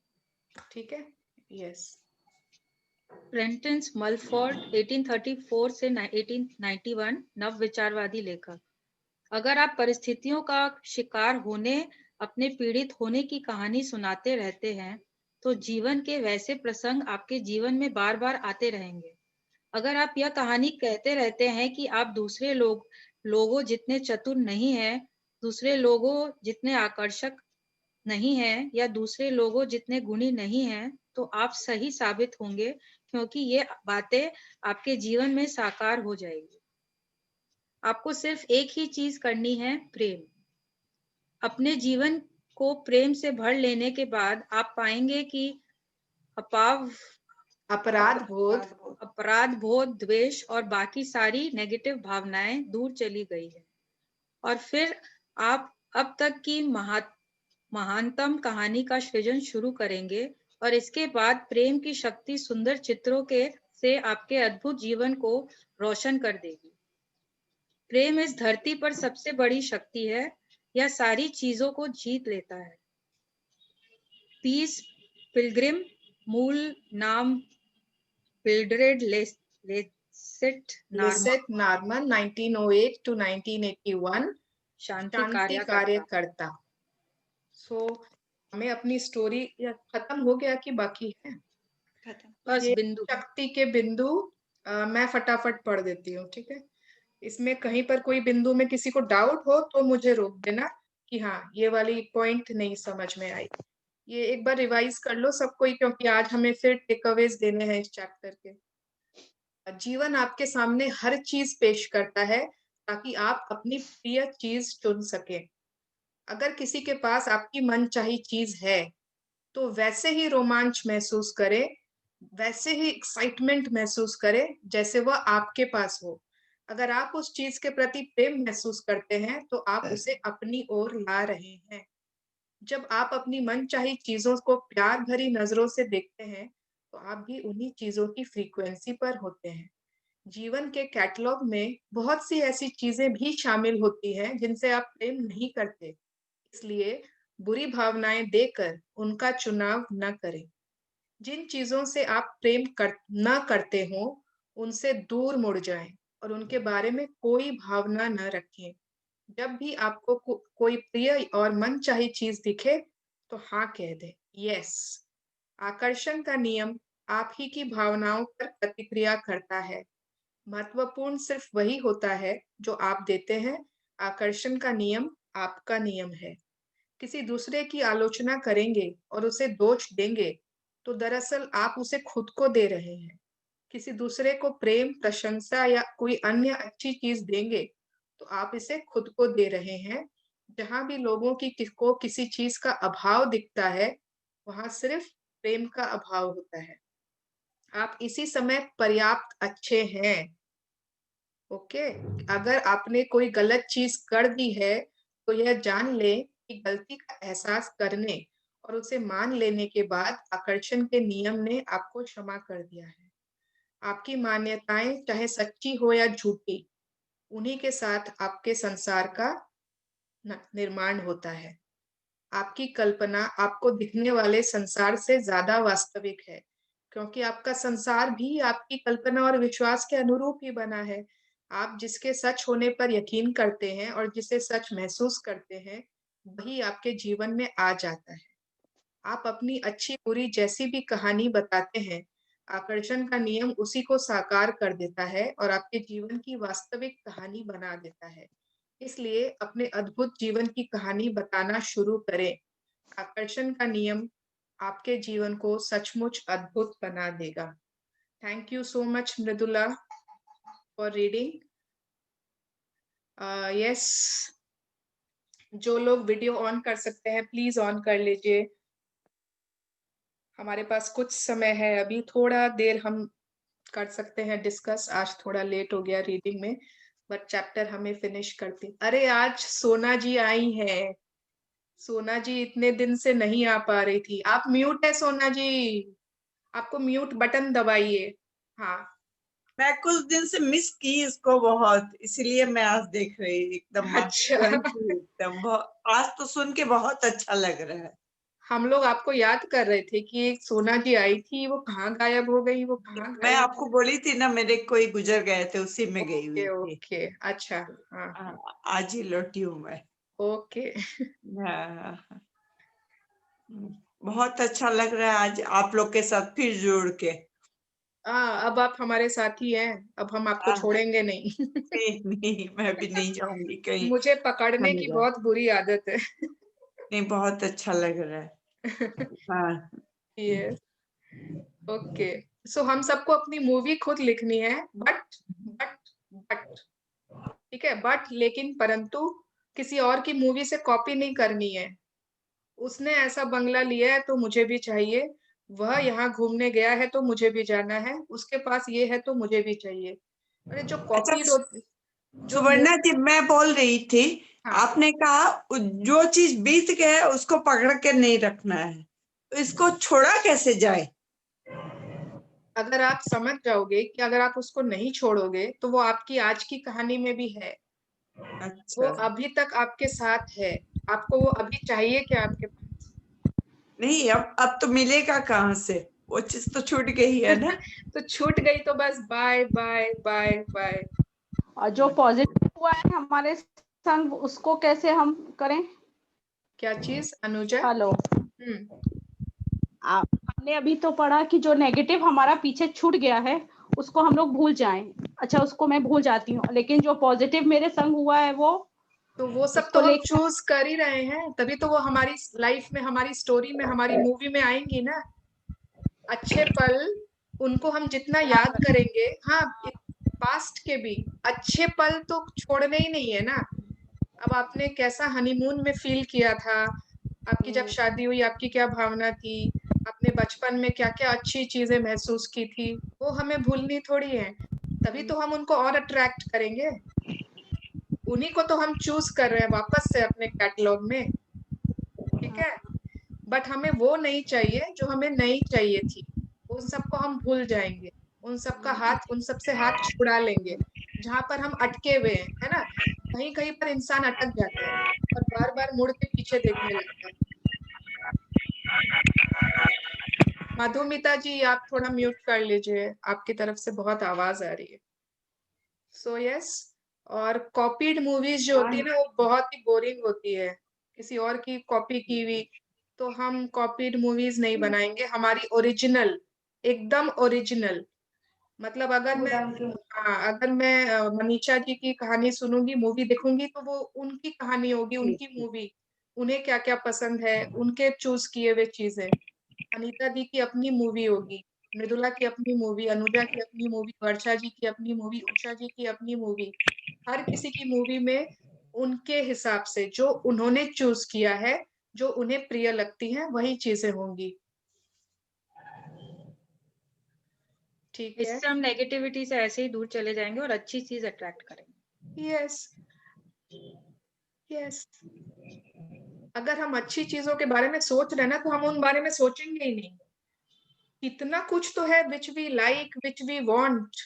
ठीक है? यस। प्रेंटिस मलफोर्ड 1834 से 1891 नव विचारवादी लेखक। अगर आप परिस्थितियों का शिकार होने, अपने पीड़ित होने की कहानी सुनाते रहते हैं, तो जीवन के वैसे प्रसंग आपके जीवन में बार बार आते रहेंगे। अगर आप यह कहानी कहते रहते हैं कि आप दूसरे लोगों जितने चतुर नहीं हैं, दूसरे लोगों जितने आकर्षक नहीं हैं, या दूसरे लोगों जितने गुणी नहीं हैं, तो आप सही साबित होंगे, क्योंकि ये बातें आपके जीवन में साकार हो जाएगी। आपको सिर्फ एक ही चीज करनी है, प्रेम। अपने जीवन को प्रेम से भर लेने के बाद आप पाएंगे कि अपराध बोध, द्वेष और बाकी सारी नेगेटिव भावनाएं दूर चली गई है। और फिर आप अब तक की महानतम कहानी का सृजन शुरू करेंगे, और इसके बाद प्रेम की शक्ति सुंदर चित्रों से आपके अद्भुत जीवन को रोशन कर देगी। प्रेम इस धरती पर सबसे बड़ी शक्ति है, यह सारी चीजों को जीत लेता है। पीस पिलग्रिम, मूल नाम पिल्ड्रेड लेसेट नार्मन, 1908 to 1981, शांति कार्यकर्ता। सो हमें अपनी स्टोरी खत्म हो गया कि बाकी है? बस बिंदु, शक्ति के बिंदु मैं फटाफट पढ़ देती हूँ, ठीक है? इसमें कहीं पर कोई बिंदु में किसी को डाउट हो तो मुझे रोक देना, कि हाँ ये वाली पॉइंट नहीं समझ में आई। ये एक बार रिवाइज कर लो सब कोई, क्योंकि आज हमें फिर टेकअवेज देने हैं इस चैप्टर के। जीवन आपके सामने हर चीज पेश करता है ताकि आप अपनी प्रिय चीज चुन सकें। अगर किसी के पास आपकी मनचाही चीज है तो वैसे ही रोमांच महसूस करें, वैसे ही एक्साइटमेंट महसूस करें जैसे वह आपके पास हो। अगर आप उस चीज के प्रति प्रेम महसूस करते हैं तो आप उसे अपनी ओर ला रहे हैं। जब आप अपनी मनचाही चीजों को प्यार भरी नजरों से देखते हैं तो आप भी उन्हीं चीजों की फ्रीक्वेंसी पर होते हैं। जीवन के कैटलॉग में बहुत सी ऐसी चीजें भी शामिल होती हैं जिनसे आप प्रेम नहीं करते, इसलिए बुरी भावनाएं देकर उनका चुनाव न करें। जिन चीजों से आप प्रेम न करते हो उनसे दूर मुड़ जाएं और उनके बारे में कोई भावना न रखें। जब भी आपको कोई प्रिय और मनचाही चीज दिखे तो हाँ कह दे, यस। आकर्षण का नियम आप ही की भावनाओं पर प्रतिक्रिया करता है। महत्वपूर्ण सिर्फ वही होता है जो आप देते हैं। आकर्षण का नियम आपका नियम है। किसी दूसरे की आलोचना करेंगे और उसे दोष देंगे तो दरअसल आप उसे खुद को दे रहे हैं। किसी दूसरे को प्रेम, प्रशंसा या कोई अन्य अच्छी चीज देंगे तो आप इसे खुद को दे रहे हैं। जहां भी लोगों को किसी चीज का अभाव दिखता है वहां सिर्फ प्रेम का अभाव होता है। आप इसी समय पर्याप्त अच्छे हैं। ओके, अगर आपने कोई गलत चीज कर दी है तो यह जान ले कि गलती का एहसास करने और उसे मान लेने के बाद आकर्षण के नियम ने आपको क्षमा कर दिया है। आपकी मान्यताएं चाहे सच्ची हो या झूठी, उन्हीं के साथ आपके संसार का निर्माण होता है। आपकी कल्पना आपको दिखने वाले संसार से ज्यादा वास्तविक है, क्योंकि आपका संसार भी आपकी कल्पना और विश्वास के अनुरूप ही बना है। आप जिसके सच होने पर यकीन करते हैं और जिसे सच महसूस करते हैं वही आपके जीवन में आ जाता है। आप अपनी अच्छी बुरी जैसी भी कहानी बताते हैं, आकर्षण का नियम उसी को साकार कर देता है और आपके जीवन की वास्तविक कहानी बना देता है। इसलिए अपने अद्भुत जीवन की कहानी बताना शुरू करें। आकर्षण का नियम आपके जीवन को सचमुच अद्भुत बना देगा। Thank you so much Mridula for reading. Yes, जो लोग वीडियो ऑन कर सकते हैं प्लीज ऑन कर लीजिए। हमारे पास कुछ समय है अभी, थोड़ा देर हम कर सकते हैं डिस्कस। आज थोड़ा लेट हो गया रीडिंग में, बट चैप्टर हमें फिनिश करते। अरे आज सोना जी आई है। सोना जी इतने दिन से नहीं आ पा रही थी। आप म्यूट है सोना जी, आपको म्यूट बटन दबाइए। हाँ, मैं कुछ दिन से मिस की इसको बहुत, इसलिए मैं आज देख रही एकदम। अच्छा। एकदम आज तो सुन के बहुत अच्छा लग रहा है। हम लोग आपको याद कर रहे थे कि एक सोना जी आई थी, वो कहाँ गायब हो गई, वो कहाँ मैं आपको बोली थी ना, मेरे कोई गुजर गए थे, उसी में गई हुई थी। ओके, अच्छा। हाँ, आज ही लौटी हूँ मैं। ओके। बहुत अच्छा लग रहा है आज आप लोग के साथ फिर जुड़ के। अब आप हमारे साथी हैं, अब हम आपको छोड़ेंगे नहीं। नहीं, मैं भी नहीं जाऊंगी कहीं। मुझे पकड़ने की बहुत बुरी आदत है। नहीं, बहुत अच्छा लग रहा है। हाँ, यस, ओके। सो हम सबको अपनी मूवी खुद लिखनी है, बट ठीक है, बट लेकिन परंतु किसी और की मूवी से कॉपी नहीं करनी है। उसने ऐसा बंगला लिया है तो मुझे भी चाहिए, वह यहाँ घूमने गया है तो मुझे भी जाना है, उसके पास ये है तो मुझे भी चाहिए। अरे जो कॉपी सुवर्णा जी, मैं बोल रही थी, आपने कहा जो चीज बीत गया है उसको पकड़ के नहीं रखना है, तो इसको छोड़ा कैसे जाए? अगर आप समझ जाओगे कि अगर आप उसको नहीं छोड़ोगे तो वो आपकी आज की कहानी में भी है। अच्छा। वो अभी तक आपके साथ है, आपको वो अभी चाहिए क्या आपके पास? नहीं, अब तो मिलेगा कहाँ से, वो चीज तो छूट गई है ना। तो छूट गई तो बस बाय बाय बाय बाय। और जो पॉजिटिव हुआ है हमारे संग, उसको कैसे हम करें? क्या चीज अनुजा? हेलो, हमने अभी तो पढ़ा कि जो नेगेटिव हमारा पीछे छूट गया है उसको हम लोग भूल जाएं। अच्छा, उसको मैं भूल जाती हूँ, लेकिन जो पॉजिटिव मेरे संग हुआ है वो तो वो सब इसको तो हम लेके चूज कर ही रहे हैं, तभी तो वो हमारी लाइफ में, हमारी स्टोरी में, हमारी मूवी में आएंगी ना। अच्छे पल, उनको हम जितना याद करेंगे, हाँ, पास्ट के भी अच्छे पल तो छोड़ने ही नहीं है ना। अब आपने कैसा हनीमून में फील किया था, आपकी जब शादी हुई आपकी क्या भावना थी, आपने बचपन में क्या क्या अच्छी चीजें महसूस की थी, वो हमें भूलनी थोड़ी है। तभी तो हम उनको और अट्रैक्ट करेंगे, उन्हीं को तो हम चूज कर रहे हैं वापस से अपने कैटलॉग में, ठीक है। बट हमें वो नहीं चाहिए जो हमें नहीं चाहिए थी, उन सबको हम भूल जाएंगे, उन सबका हाथ, उन सब से हाथ छुड़ा लेंगे, जहां पर हम अटके हुए हैं, है ना। कहीं कहीं पर इंसान अटक जाता है और बार बार मुड़ के पीछे देखने लगता है। मधुमिता जी, आप थोड़ा म्यूट कर लीजिए, आपकी तरफ से बहुत आवाज आ रही है। सो यस, और कॉपीड मूवीज जो होती है ना, वो बहुत ही बोरिंग होती है, किसी और की कॉपी की हुई। तो हम कॉपीड मूवीज नहीं बनाएंगे, हमारी ओरिजिनल, एकदम ओरिजिनल। मतलब अगर मैं मनीषा जी की कहानी सुनूंगी, मूवी देखूंगी, तो वो उनकी कहानी होगी, उनकी मूवी, उन्हें क्या क्या पसंद है, उनके चूज किए हुए चीजें। अनीता दी की अपनी मूवी होगी, मृदुला की अपनी मूवी, अनुजा की अपनी मूवी, वर्षा जी की अपनी मूवी, उषा जी की अपनी मूवी। हर किसी की मूवी में उनके हिसाब से जो उन्होंने चूज किया है, जो उन्हें प्रिय लगती है, वही चीजें होंगी, ठीक है। इससे हम नेगेटिविटी से ऐसे ही दूर चले जाएंगे और अच्छी चीज अट्रैक्ट करेंगे। यस यस, अगर हम अच्छी चीजों के बारे में सोच रहे हैं ना, तो हम उन बारे में सोचेंगे ही नहीं। कितना कुछ तो है which we like, which we want,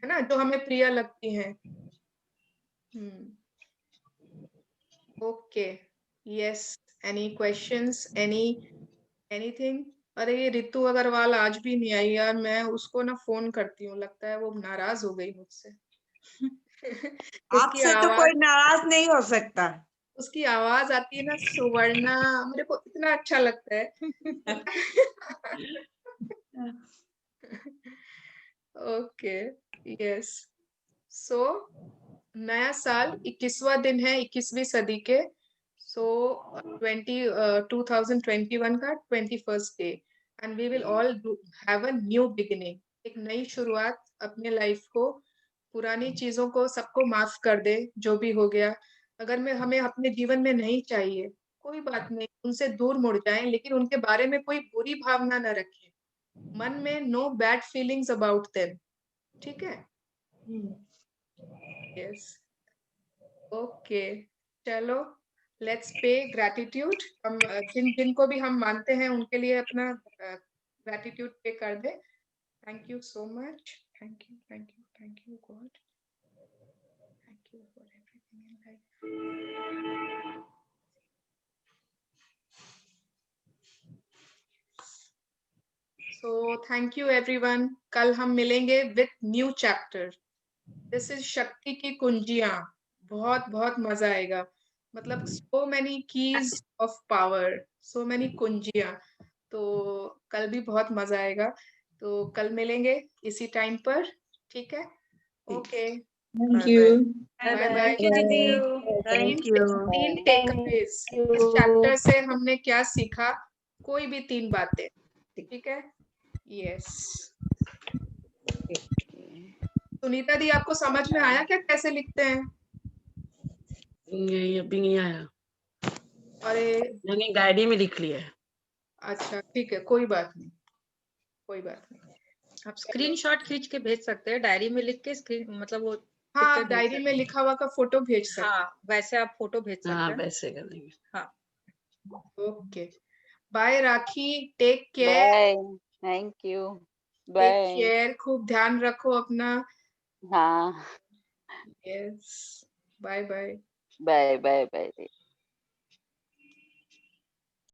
है ना, जो हमें प्रिय लगती है। Okay, yes, any questions, anything? अरे ये रितु अग्रवाल आज भी नहीं आई यार, मैं उसको ना फोन करती हूँ, लगता है वो नाराज हो गई मुझसे। उसकी आपसे तो आवाज, कोई नाराज नहीं हो सकता। उसकी आवाज आती है ना, सुवर्णा, मेरे को इतना अच्छा लगता है। Okay, yes. सो नया साल, 21वां दिन है 21वीं सदी के। सो 2021 का 21st day, and we will all have a new beginning, एक नई शुरुआत अपने लाइफ को। पुरानी चीजों को सबको माफ कर दे, जो भी हो गया। अगर मैं, हमें अपने जीवन में नहीं चाहिए, कोई बात नहीं, उनसे दूर मुड़ जाएं, लेकिन उनके बारे में कोई बुरी भावना न रखें, मन में no bad feelings about them, ठीक है। यस, ओके, चलो, लेट्स पे ग्रैटिट्यूड। हम जिन जिन को भी हम मानते हैं, उनके लिए अपना ग्रैटिट्यूड पे कर दे। Thank you so much, thank you, thank you, thank you God, thank you for everything in life. So thank you everyone, कल हम मिलेंगे with new chapter. This is शक्ति की कुंजियां, बहुत बहुत मजा आएगा। मतलब so many keys of power, so many कुंजियां। तो कल भी बहुत मजा आएगा। तो कल मिलेंगे इसी टाइम पर, ठीक है। Okay, Thank you. Bye bye. Thank you दीदी, थैंक यू। तीन टेकअवेज इस चैप्टर से, हमने क्या सीखा, कोई भी 3 बातें, ठीक है। यस, सुनीता दी, आपको समझ में आया क्या कैसे लिखते हैं? ये अभी नहीं आया, अरे मैंने डायरी में लिख लिया है। अच्छा, ठीक है, कोई बात नहीं, कोई बात नहीं। आप स्क्रीनशॉट खींच के भेज सकते हैं, डायरी में लिख के स्क्रीन, मतलब वो हाँ, पिक्चर आप भेज डायरी में सकते लिखा हुआ का फोटो भेज हैं। सकते हाँ, वैसे आप फोटो भेज सकते हाँ हैं। वैसे कर लेंगे। हाँ, okay, bye Rakhi, take care, bye, thank you, take bye. Care, खूब ध्यान रखो अपना। हाँ, yes, bye bye. Bye bye bye.